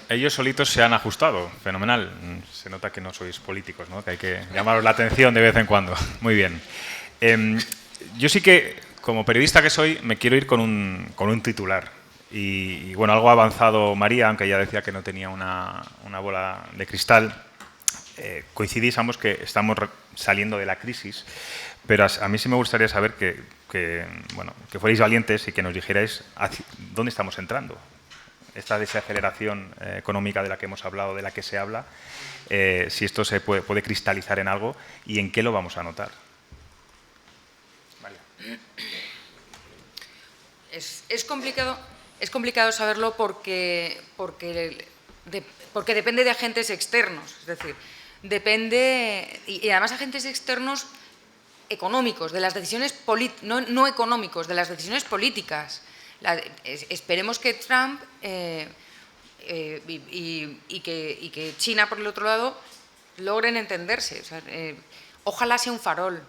Ellos solitos se han ajustado, fenomenal. Se nota que no sois políticos, ¿no? Que hay que llamaros la atención de vez en cuando. Muy bien. Yo sí que, como periodista que soy, me quiero ir con un titular. Y bueno, algo ha avanzado María, aunque ella decía que no tenía una bola de cristal. Coincidís ambos que estamos saliendo de la crisis, pero a mí sí me gustaría saber que fuerais valientes y que nos dijerais dónde estamos entrando. Esta desaceleración económica de la que hemos hablado, de la que se habla, si esto se puede cristalizar en algo y en qué lo vamos a notar. María. Es complicado saberlo porque depende de agentes externos, es decir, depende, y además agentes externos económicos, de las decisiones no económicos, de las decisiones políticas. Esperemos que Trump y que China, por el otro lado, logren entenderse. O sea, ojalá sea un farol.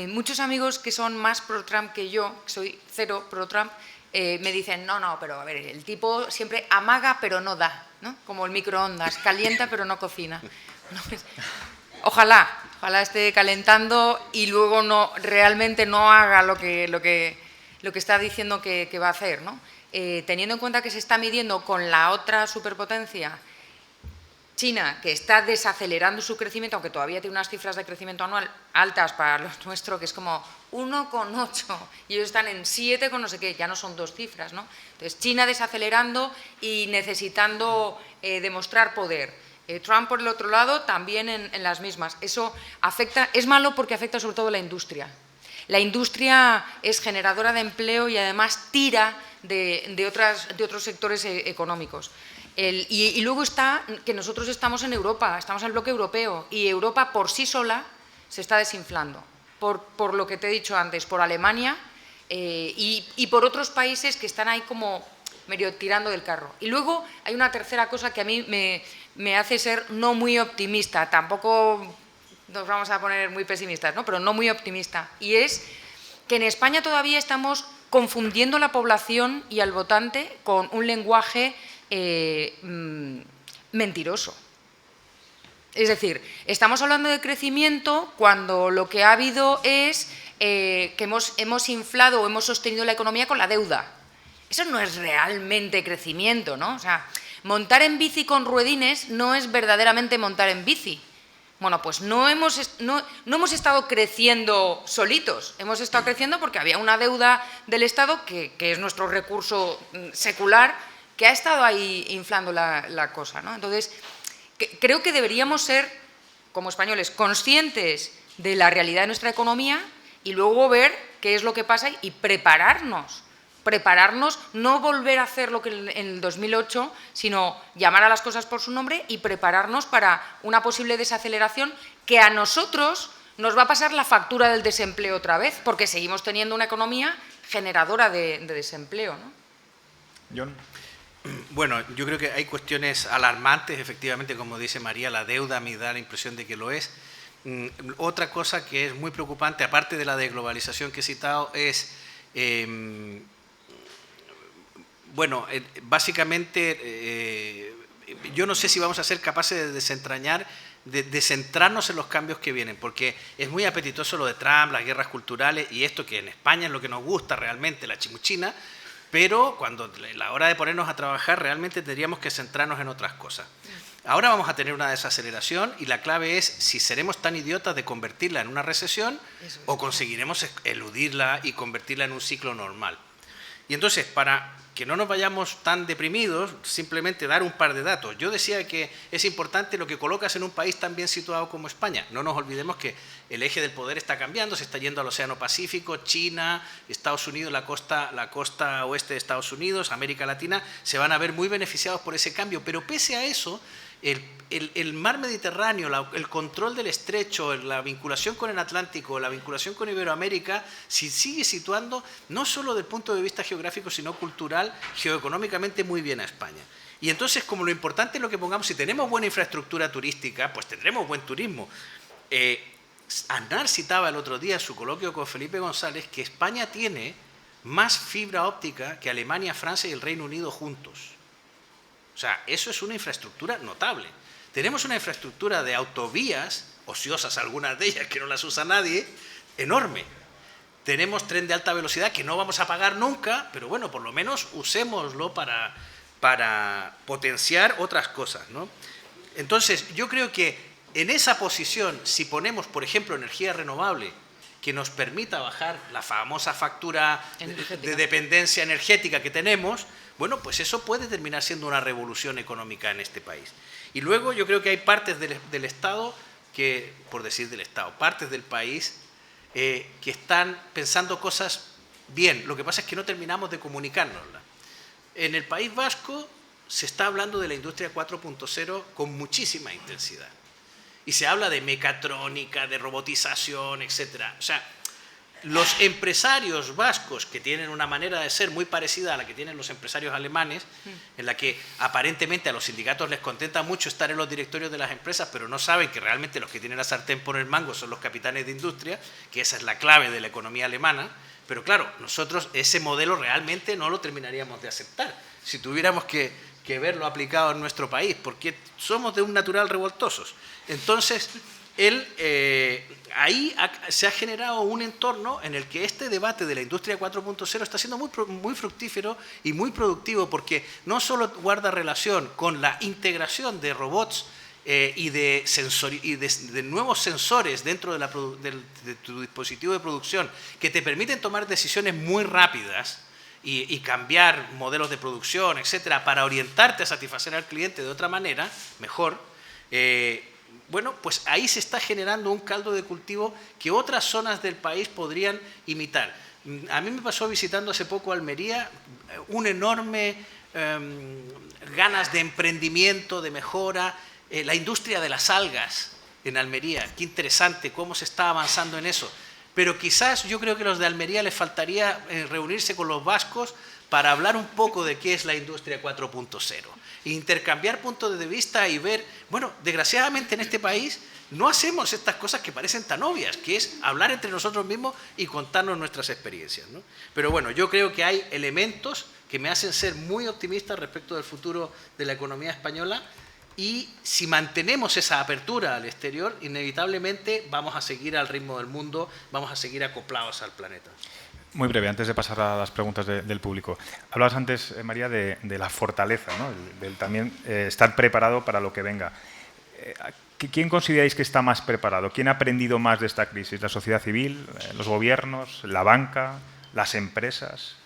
Muchos amigos que son más pro-Trump que yo, que soy cero pro-Trump, me dicen, no, pero a ver, el tipo siempre amaga pero no da, ¿no? Como el microondas, calienta pero no cocina. Ojalá esté calentando y luego realmente no haga lo que está diciendo que va a hacer, ¿no? teniendo en cuenta que se está midiendo con la otra superpotencia, China, que está desacelerando su crecimiento, aunque todavía tiene unas cifras de crecimiento anual altas para lo nuestro, que es como 1,8, y ellos están en 7 con no sé qué, ya no son 2 cifras, ¿no? Entonces, China desacelerando y necesitando demostrar poder. Trump, por el otro lado, también en las mismas. Eso afecta, es malo porque afecta sobre todo a la industria. La industria es generadora de empleo y además tira de otros sectores económicos. Y luego está que nosotros estamos en Europa, estamos en el bloque europeo, y Europa por sí sola se está desinflando, por lo que te he dicho antes, por Alemania y por otros países que están ahí como medio tirando del carro. Y luego hay una tercera cosa que a mí me hace ser no muy optimista, tampoco nos vamos a poner muy pesimistas, ¿no? Pero no muy optimista, y es que en España todavía estamos confundiendo la población y al votante con un lenguaje mentiroso. Es decir, estamos hablando de crecimiento cuando lo que ha habido es que hemos inflado o hemos sostenido la economía con la deuda. Eso no es realmente crecimiento, ¿no? O sea, montar en bici con ruedines no es verdaderamente montar en bici. Bueno, pues no hemos estado creciendo solitos, hemos estado creciendo porque había una deuda del Estado, que es nuestro recurso secular, que ha estado ahí inflando la cosa, ¿no? Entonces, creo que deberíamos ser, como españoles, conscientes de la realidad de nuestra economía y luego ver qué es lo que pasa y prepararnos, no volver a hacer lo que en el 2008, sino llamar a las cosas por su nombre y prepararnos para una posible desaceleración que a nosotros nos va a pasar la factura del desempleo otra vez, porque seguimos teniendo una economía generadora de desempleo, ¿no? John. Bueno, yo creo que hay cuestiones alarmantes, efectivamente, como dice María, la deuda me da la impresión de que lo es. Otra cosa que es muy preocupante, aparte de la desglobalización que he citado, es, básicamente, yo no sé si vamos a ser capaces de de centrarnos en los cambios que vienen, porque es muy apetitoso lo de Trump, las guerras culturales y esto que en España es lo que nos gusta realmente, la chimuchina, pero cuando la hora de ponernos a trabajar realmente tendríamos que centrarnos en otras cosas. Ahora vamos a tener una desaceleración y la clave es si seremos tan idiotas de convertirla en una recesión o conseguiremos eludirla y convertirla en un ciclo normal. Y entonces, para que no nos vayamos tan deprimidos, simplemente dar un par de datos. Yo decía que es importante lo que colocas en un país tan bien situado como España. No nos olvidemos que el eje del poder está cambiando, se está yendo al Océano Pacífico, China, Estados Unidos, la costa oeste de Estados Unidos, América Latina, se van a ver muy beneficiados por ese cambio. Pero pese a eso, el mar Mediterráneo, el control del estrecho, la vinculación con el Atlántico, la vinculación con Iberoamérica, se sigue situando no solo desde el punto de vista geográfico, sino cultural, geoeconómicamente muy bien a España. Y entonces, como lo importante es lo que pongamos, si tenemos buena infraestructura turística, pues tendremos buen turismo. Aznar citaba el otro día en su coloquio con Felipe González que España tiene más fibra óptica que Alemania, Francia y el Reino Unido juntos. O sea, eso es una infraestructura notable. Tenemos una infraestructura de autovías, ociosas algunas de ellas que no las usa nadie, enorme. Tenemos tren de alta velocidad que no vamos a pagar nunca, pero bueno, por lo menos usémoslo para potenciar otras cosas, ¿no? Entonces, yo creo que en esa posición, si ponemos, por ejemplo, energía renovable, que nos permita bajar la famosa factura de dependencia energética que tenemos, bueno, pues eso puede terminar siendo una revolución económica en este país. Y luego yo creo que hay partes del Estado, partes del país que están pensando cosas bien. Lo que pasa es que no terminamos de comunicárnoslas. En el País Vasco se está hablando de la industria 4.0 con muchísima intensidad. Y se habla de mecatrónica, de robotización, etc. O sea, los empresarios vascos, que tienen una manera de ser muy parecida a la que tienen los empresarios alemanes, en la que aparentemente a los sindicatos les contenta mucho estar en los directorios de las empresas, pero no saben que realmente los que tienen la sartén por el mango son los capitanes de industria, que esa es la clave de la economía alemana. Pero claro, nosotros ese modelo realmente no lo terminaríamos de aceptar si tuviéramos que verlo aplicado en nuestro país, porque somos de un natural revoltosos. Entonces, ahí se ha generado un entorno en el que este debate de la industria 4.0 está siendo muy fructífero y muy productivo, porque no solo guarda relación con la integración de robots y de nuevos sensores dentro de tu dispositivo de producción que te permiten tomar decisiones muy rápidas y cambiar modelos de producción, etcétera, para orientarte a satisfacer al cliente de otra manera, mejor. Bueno, pues ahí se está generando un caldo de cultivo que otras zonas del país podrían imitar. A mí me pasó visitando hace poco Almería un enorme ganas de emprendimiento, de mejora, la industria de las algas en Almería. Qué interesante cómo se está avanzando en eso. Pero quizás yo creo que a los de Almería les faltaría reunirse con los vascos para hablar un poco de qué es la industria 4.0. Intercambiar puntos de vista y ver, bueno, desgraciadamente en este país no hacemos estas cosas que parecen tan obvias, que es hablar entre nosotros mismos y contarnos nuestras experiencias, ¿no? Pero bueno, yo creo que hay elementos que me hacen ser muy optimista respecto del futuro de la economía española, y si mantenemos esa apertura al exterior, inevitablemente vamos a seguir al ritmo del mundo, vamos a seguir acoplados al planeta. Muy breve, antes de pasar a las preguntas del público. Hablabas antes, María, de la fortaleza, ¿no? Del también estar preparado para lo que venga. ¿Quién consideráis que está más preparado? ¿Quién ha aprendido más de esta crisis? ¿La sociedad civil, los gobiernos, la banca, las empresas?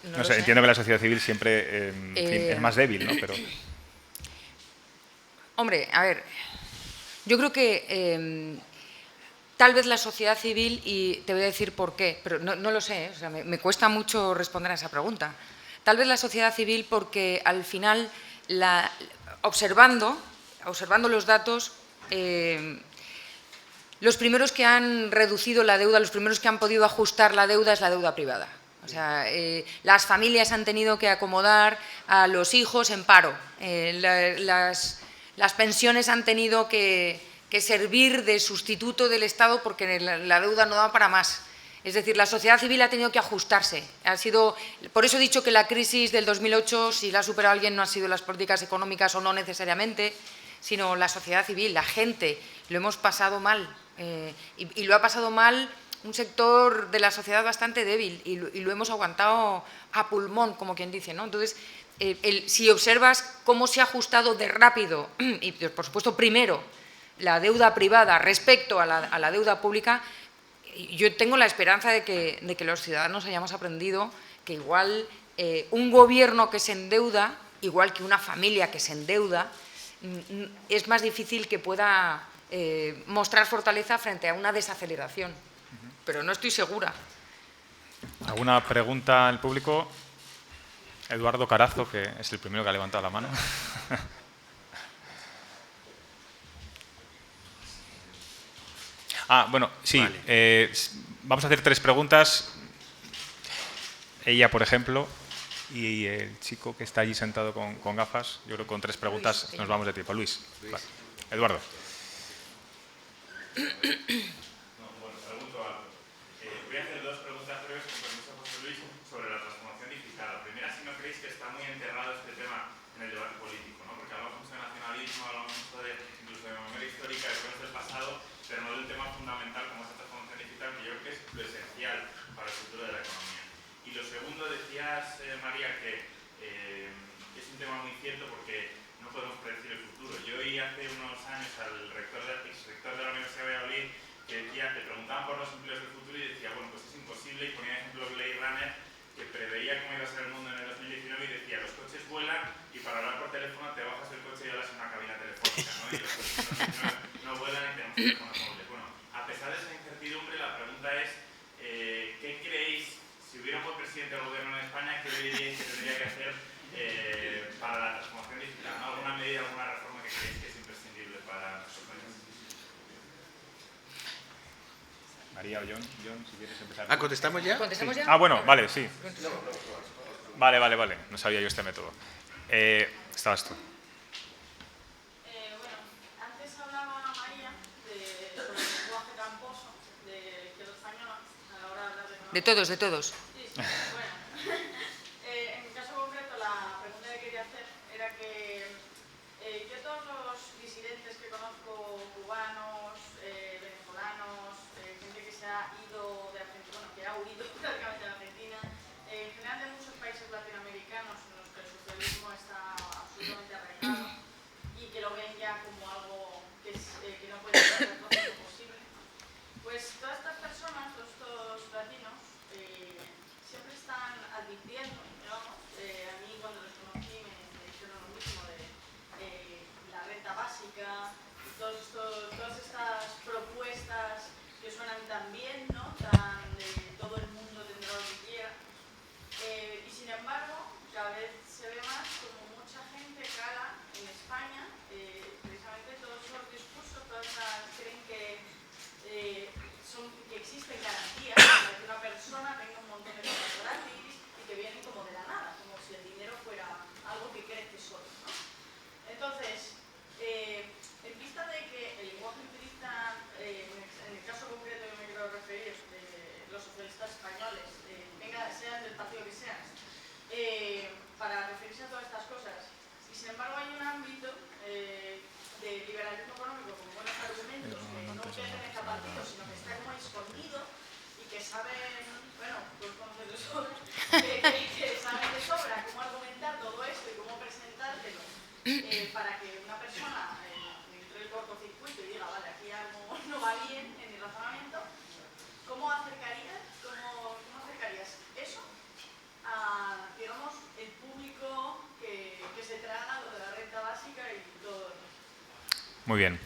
No sé, entiendo que la sociedad civil siempre en fin, es más débil, ¿no? Pero... Hombre, a ver, yo creo que tal vez la sociedad civil, y te voy a decir por qué, pero no lo sé, o sea, me cuesta mucho responder a esa pregunta. Tal vez la sociedad civil porque al final, observando los datos, los primeros que han reducido la deuda, los primeros que han podido ajustar la deuda es la deuda privada. O sea, las familias han tenido que acomodar a los hijos en paro, las pensiones han tenido que servir de sustituto del Estado porque la deuda no daba para más. Es decir, la sociedad civil ha tenido que ajustarse. Por eso he dicho que la crisis del 2008, si la ha superado alguien, no han sido las políticas económicas o no necesariamente, sino la sociedad civil, la gente. Lo hemos pasado mal y lo ha pasado mal un sector de la sociedad bastante débil y lo hemos aguantado a pulmón, como quien dice, ¿no? Entonces, si observas cómo se ha ajustado de rápido y, por supuesto, primero la deuda privada respecto a la deuda pública, yo tengo la esperanza de que los ciudadanos hayamos aprendido que igual un gobierno que se endeuda, igual que una familia que se endeuda, es más difícil que pueda mostrar fortaleza frente a una desaceleración. Pero no estoy segura. ¿Alguna pregunta al público? Eduardo Carazo, que es el primero que ha levantado la mano. Bueno, sí. Vale. Vamos a hacer 3 preguntas. Ella, por ejemplo, y el chico que está allí sentado con gafas. Yo creo que con 3 preguntas Luis, nos vamos de tiempo. Luis. Vale. Eduardo. Voy a hacer 2 preguntas breves, con permiso, José Luis, sobre la transformación digital. La primera, si no creéis que está muy enterrado este tema en el debate político, ¿no? Porque hablamos mucho de nacionalismo, hablamos mucho incluso de memoria histórica, de cosas del pasado, pero no del tema fundamental como es la transformación digital, que yo creo que es lo esencial para el futuro de la economía. Y lo segundo, decías, María, que es un tema muy cierto porque no podemos predecir el futuro. Yo oí hace unos años al exrector de la Universidad de Valladolid que decía, le preguntaban por los empleos del futuro y decía, bueno, pues es imposible, y ponía ejemplo Blade Runner, que preveía cómo iba a ser el mundo en el 2019 y decía, los coches vuelan y para hablar por teléfono te bajas del coche y hablas en una cabina telefónica, ¿no? Y los coches no vuelan y tenemos teléfonos móviles. Bueno, a pesar de esa incertidumbre, la pregunta es, ¿qué creéis, si hubiera un buen presidente del gobierno en España, qué diríais que tendría que hacer para la transformación digital, ¿no? ¿Alguna medida, alguna reforma que creéis que es imprescindible para resolver eso? María o John, si quieres empezar. ¿Contestamos ya? ¿Contestamos ya? Bueno, vale, sí. Vale. No sabía yo este método. Estabas tú. Bueno, antes hablaba María sobre el lenguaje tramposo de los españoles a la hora de hablar de... De todos. Sí. Bueno, en mi caso concreto, la pregunta que quería hacer era que diciendo, digamos. A mí cuando los conocí me dijeron lo mismo de la renta básica y todas estas propuestas que suenan tan bien, ¿no? Tan de todo el mundo tendrá lo que quiera. Y sin embargo, cada vez se ve más como mucha gente cala en España, precisamente todos esos discursos, todas esas creen que existen garantías para que una persona tenga un montón de cosas gratis y que vienen como de la nada, como si el dinero fuera algo que crece solo, ¿no? Entonces, en vista de que el lenguaje que utilizan, en el caso concreto que me quiero referir, los socialistas españoles, sean del partido que sean, para referirse a todas estas cosas, y sin embargo hay un ámbito de liberalismo económico con buenos argumentos que no pertenece a partidos, sino que está como escondido y que saben, bueno, pues conocer de sobra, que saben de sobra cómo argumentar todo esto y cómo presentártelo para que una persona entre el cortocircuito y diga, vale, aquí algo no va bien en mi razonamiento. ¿Cómo acercarías eso a, digamos, el público que se traga lo de la renta básica y todo eso? Muy bien.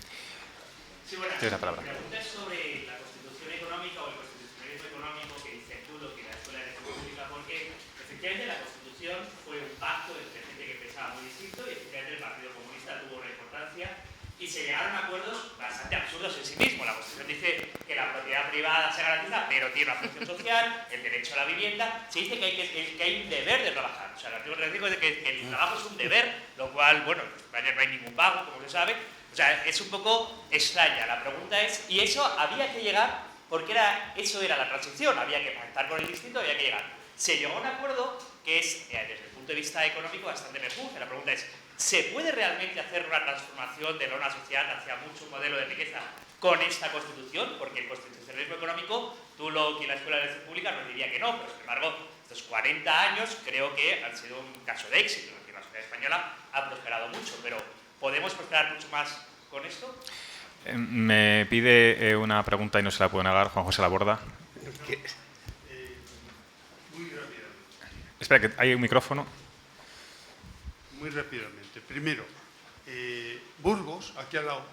Sí, bueno, tienes la palabra. Mi pregunta es sobre la constitución económica o el constitucionalismo económico que dice tú lo que la Escuela de República, porque efectivamente la constitución fue un pacto entre gente que pensaba muy distinto y efectivamente el Partido Comunista tuvo una importancia y se llegaron a acuerdos bastante absurdos en sí mismos. La constitución dice que la propiedad privada se garantiza, pero tiene una función social, el derecho a la vivienda. Se dice que hay un deber de trabajar. O sea, el artículo 35 dice que el trabajo es un deber, lo cual, bueno, en España no hay ningún pago, como se sabe. O sea, es un poco extraña. La pregunta es, ¿y eso había que llegar? Porque eso era la transición, había que pactar con el distinto, había que llegar. Se llegó a un acuerdo que es, desde el punto de vista económico, bastante mejor. La pregunta es, ¿se puede realmente hacer una transformación de una sociedad hacia mucho modelo de riqueza con esta Constitución? Porque el constitucionalismo económico, quien la Escuela de República nos diría que no, pero sin embargo, estos 40 años creo que han sido un caso de éxito. La sociedad española ha prosperado mucho, pero ¿podemos prosperar mucho más con esto? Me pide una pregunta y no se la puedo negar, Juan José Laborda. Muy rápidamente. Espera, que hay un micrófono. Muy rápidamente. Primero, Burgos, aquí al lado,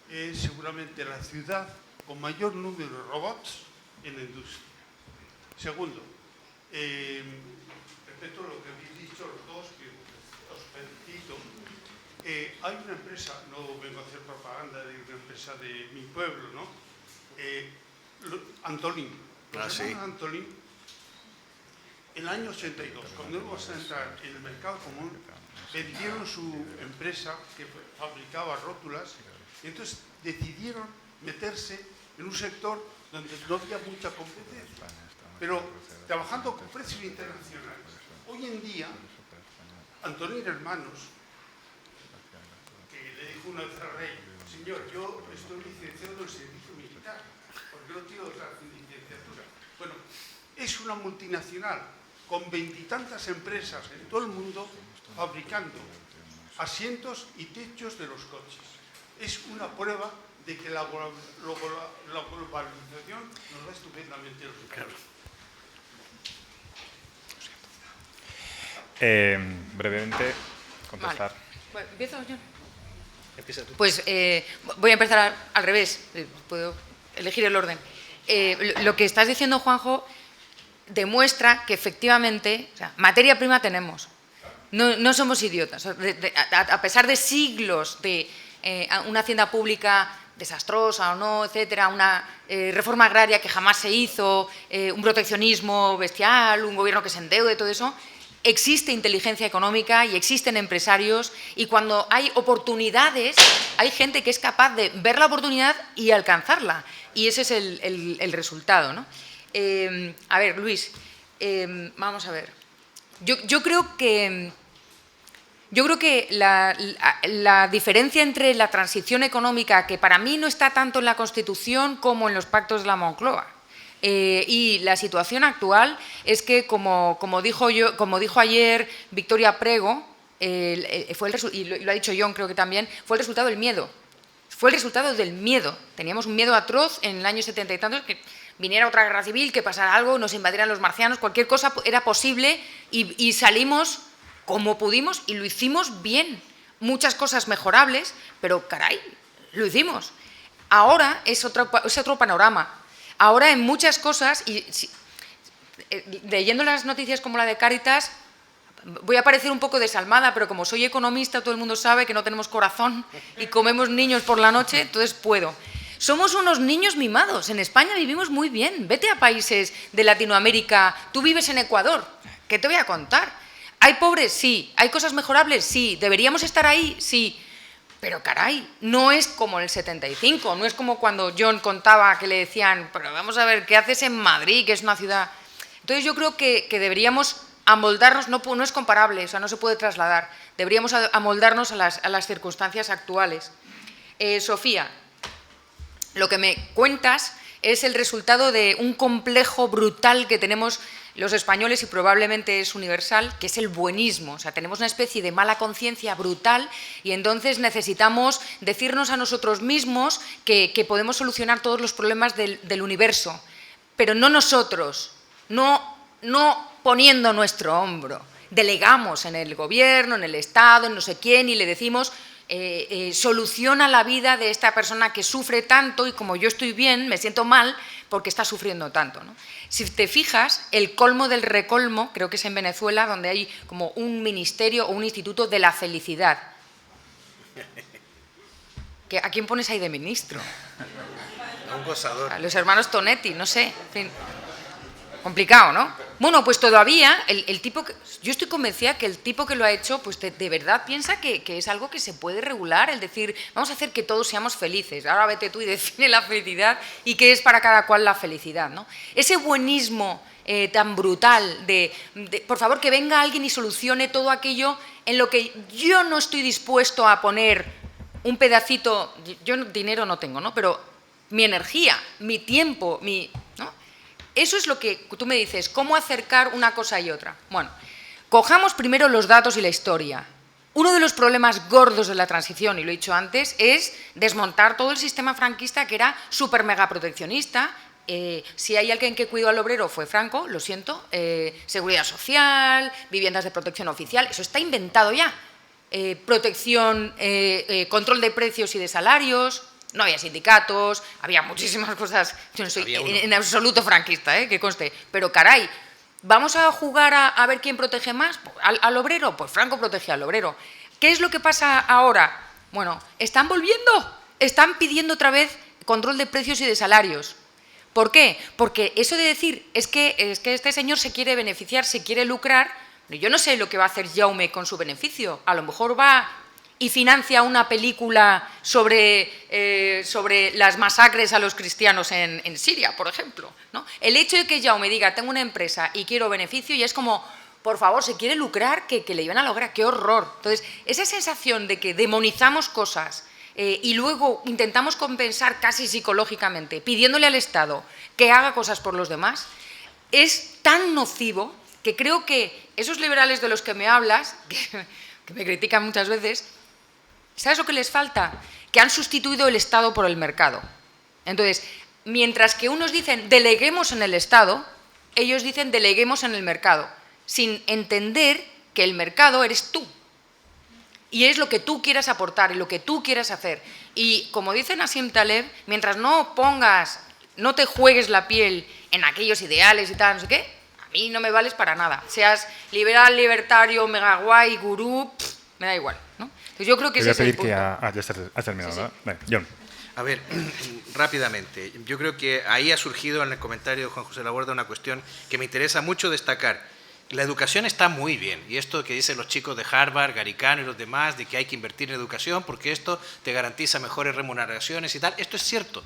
es seguramente la ciudad con mayor número de robots en la industria. Segundo, respecto a lo que habéis dicho los dos, que os felicito, hay una empresa, no vengo a hacer propaganda de una empresa de mi pueblo, ¿no? Antolín. Sí. Antolín, en el año 82, cuando íbamos a entrar en el mercado común, vendieron su empresa que fabricaba rótulas y entonces decidieron meterse en un sector donde no había mucha competencia, pero trabajando con precios internacionales. Hoy en día, Antolín Hermanos, que le dijo una vez al rey, señor, yo estoy licenciado en el servicio militar, porque no tengo otra licenciatura. Bueno, es una multinacional con 20 y tantas empresas en todo el mundo fabricando asientos y techos de los coches. Es una prueba de que la globalización nos da estupendamente los resultados. Brevemente, contestar. Vale. Bueno, ¿empiezo yo? Empieza tú. Pues voy a empezar al revés, puedo elegir el orden. Lo que estás diciendo, Juanjo, demuestra que efectivamente, o sea, materia prima tenemos. No somos idiotas. A pesar de siglos de una hacienda pública desastrosa o no, etcétera, una reforma agraria que jamás se hizo, un proteccionismo bestial, un gobierno que se endeude, todo eso, existe inteligencia económica y existen empresarios, y cuando hay oportunidades hay gente que es capaz de ver la oportunidad y alcanzarla, y ese es el resultado, ¿no? A ver, Luis, vamos a ver. Yo creo que la diferencia entre la transición económica, que para mí no está tanto en la Constitución como en los pactos de la Moncloa, y la situación actual es que, como dijo ayer Victoria Prego, y lo ha dicho John, creo que también, fue el resultado del miedo. Fue el resultado del miedo. Teníamos un miedo atroz en el año 70 y tantos que viniera otra guerra civil, que pasara algo, nos invadieran los marcianos, cualquier cosa era posible y salimos como pudimos y lo hicimos bien. Muchas cosas mejorables, pero caray, lo hicimos. Ahora es otro panorama. Ahora en muchas cosas, leyendo las noticias como la de Cáritas, voy a parecer un poco desalmada, pero como soy economista, todo el mundo sabe que no tenemos corazón y comemos niños por la noche, entonces puedo. Somos unos niños mimados. En España vivimos muy bien. Vete a países de Latinoamérica. Tú vives en Ecuador. ¿Qué te voy a contar? ¿Hay pobres? Sí. ¿Hay cosas mejorables? Sí. ¿Deberíamos estar ahí? Sí. Pero caray, no es como en el 75, no es como cuando John contaba que le decían, pero vamos a ver, ¿qué haces en Madrid, que es una ciudad? Entonces yo creo que deberíamos amoldarnos, no es comparable, o sea, no se puede trasladar, deberíamos amoldarnos a las circunstancias actuales. Sofía, lo que me cuentas es el resultado de un complejo brutal que tenemos los españoles y probablemente es universal, que es el buenismo. O sea, tenemos una especie de mala conciencia brutal y entonces necesitamos decirnos a nosotros mismos que podemos solucionar todos los problemas del universo, pero no nosotros, no poniendo nuestro hombro. Delegamos en el gobierno, en el Estado, en no sé quién y le decimos soluciona la vida de esta persona que sufre tanto y como yo estoy bien, me siento mal porque está sufriendo tanto, ¿no? Si te fijas, el colmo del recolmo, creo que es en Venezuela, donde hay como un ministerio o un instituto de la felicidad. ¿A quién pones ahí de ministro? A un gozador. A los hermanos Tonetti, no sé, en fin. Complicado, ¿no? Bueno, pues todavía el tipo yo estoy convencida que el tipo que lo ha hecho, pues de verdad piensa que es algo que se puede regular, el decir, vamos a hacer que todos seamos felices. Ahora vete tú y define la felicidad y qué es para cada cual la felicidad, ¿no? Ese buenismo tan brutal de, por favor, que venga alguien y solucione todo aquello en lo que yo no estoy dispuesto a poner un pedacito, yo dinero no tengo, ¿no? Pero mi energía, mi tiempo, ¿no? Eso es lo que tú me dices, ¿cómo acercar una cosa y otra? Bueno, cojamos primero los datos y la historia. Uno de los problemas gordos de la transición, y lo he dicho antes, es desmontar todo el sistema franquista que era súper mega proteccionista. Si hay alguien que cuidó al obrero fue Franco, lo siento, seguridad social, viviendas de protección oficial, eso está inventado ya. Protección, control de precios y de salarios. No había sindicatos, había muchísimas cosas, yo no soy en absoluto franquista, que conste, pero caray, ¿vamos a jugar a ver quién protege más? ¿Al obrero? Pues Franco protegía al obrero. ¿Qué es lo que pasa ahora? Bueno, están volviendo, están pidiendo otra vez control de precios y de salarios. ¿Por qué? Porque eso de decir, es que este señor se quiere beneficiar, se quiere lucrar, yo no sé lo que va a hacer Jaume con su beneficio, a lo mejor va y financia una película sobre las masacres a los cristianos en Siria, por ejemplo, ¿no? El hecho de que Jaume diga, tengo una empresa y quiero beneficio, y es como, por favor, se quiere lucrar, que le iban a lograr, qué horror. Entonces, esa sensación de que demonizamos cosas y luego intentamos compensar casi psicológicamente, pidiéndole al Estado que haga cosas por los demás, es tan nocivo que creo que esos liberales de los que me hablas, que me critican muchas veces, ¿sabes lo que les falta? Que han sustituido el Estado por el mercado. Entonces, mientras que unos dicen deleguemos en el Estado, ellos dicen deleguemos en el mercado, sin entender que el mercado eres tú. Y es lo que tú quieras aportar y lo que tú quieras hacer. Y como dice Nassim Taleb, mientras no te juegues la piel en aquellos ideales y tal, no sé qué, a mí no me vales para nada. Seas liberal, libertario, mega guay, gurú, me da igual, ¿no? Entonces yo creo que ese es el punto. Ya has terminado, ¿verdad? Vale, John. A ver, rápidamente, yo creo que ahí ha surgido en el comentario de Juan José Laborda una cuestión que me interesa mucho destacar. La educación está muy bien, y esto que dicen los chicos de Harvard, Garicano y los demás, de que hay que invertir en educación porque esto te garantiza mejores remuneraciones y tal, esto es cierto.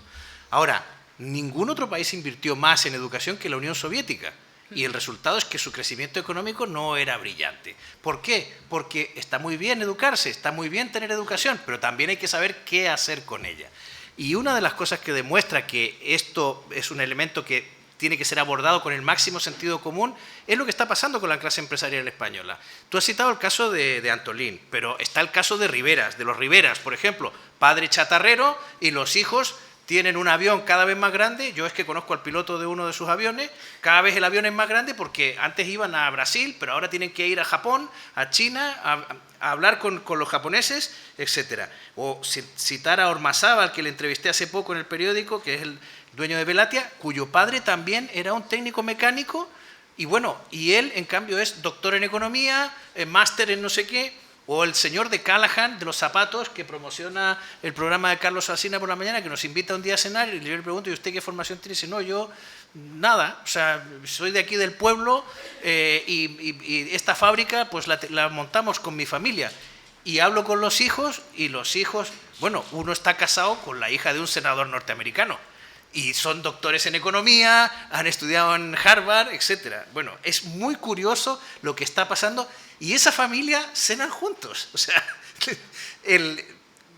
Ahora, ningún otro país invirtió más en educación que la Unión Soviética, y el resultado es que su crecimiento económico no era brillante. ¿Por qué? Porque está muy bien educarse, está muy bien tener educación, pero también hay que saber qué hacer con ella. Y una de las cosas que demuestra que esto es un elemento que tiene que ser abordado con el máximo sentido común, es lo que está pasando con la clase empresarial española. Tú has citado el caso de Antolín, pero está el caso de Riveras, de los Riveras, por ejemplo, padre chatarrero y los hijos tienen un avión cada vez más grande. Yo es que conozco al piloto de uno de sus aviones, cada vez el avión es más grande porque antes iban a Brasil, pero ahora tienen que ir a Japón, a China, a hablar con los japoneses, etcétera. O citar a Ormazábal, que le entrevisté hace poco en el periódico, que es el dueño de Velatia, cuyo padre también era un técnico mecánico, y bueno, y él en cambio es doctor en economía, máster en no sé qué. O el señor de Callahan, de los zapatos, que promociona el programa de Carlos Alsina por la mañana, que nos invita un día a cenar, y yo le pregunto, ¿y usted qué formación tiene? Y dice, no, yo nada, o sea, soy de aquí del pueblo, y esta fábrica pues la montamos con mi familia. Y hablo con los hijos, y los hijos, bueno, uno está casado con la hija de un senador norteamericano, y son doctores en economía, han estudiado en Harvard, etcétera. Bueno, es muy curioso lo que está pasando, y esa familia cenan juntos. O sea,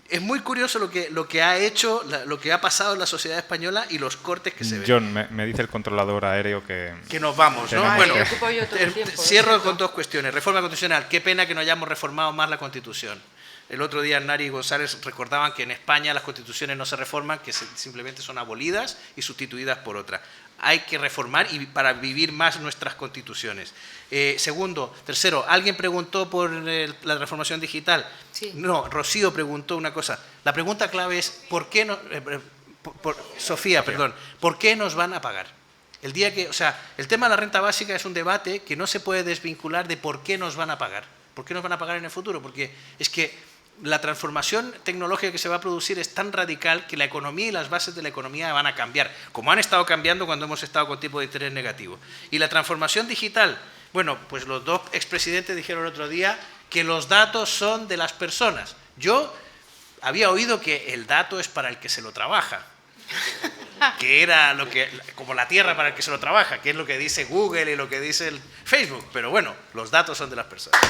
es muy curioso lo que ha hecho, lo que ha pasado en la sociedad española y los cortes que se ven. John, me dice el controlador aéreo que nos vamos, ¿no? no, Bueno, me ocupo yo todo el tiempo, cierro con dos cuestiones. Reforma constitucional. Qué pena que no hayamos reformado más la Constitución. El otro día Nari y González recordaban que en España las constituciones no se reforman, que simplemente son abolidas y sustituidas por otra. Hay que reformar y para vivir más nuestras constituciones. Tercero, alguien preguntó por la transformación digital. Sí. No, Rocío preguntó una cosa. La pregunta clave es, ¿por qué no, Sofía, perdón, ¿por qué nos van a pagar? El día que, o sea, el tema de la renta básica es un debate que no se puede desvincular de por qué nos van a pagar. ¿Por qué nos van a pagar en el futuro? Porque es que la transformación tecnológica que se va a producir es tan radical que la economía y las bases de la economía van a cambiar, como han estado cambiando cuando hemos estado con tipo de interés negativo. Y la transformación digital, bueno, pues los dos expresidentes dijeron el otro día que los datos son de las personas. Yo había oído que el dato es para el que se lo trabaja, que era como la tierra para el que se lo trabaja, que es lo que dice Google y lo que dice el Facebook, pero bueno, los datos son de las personas.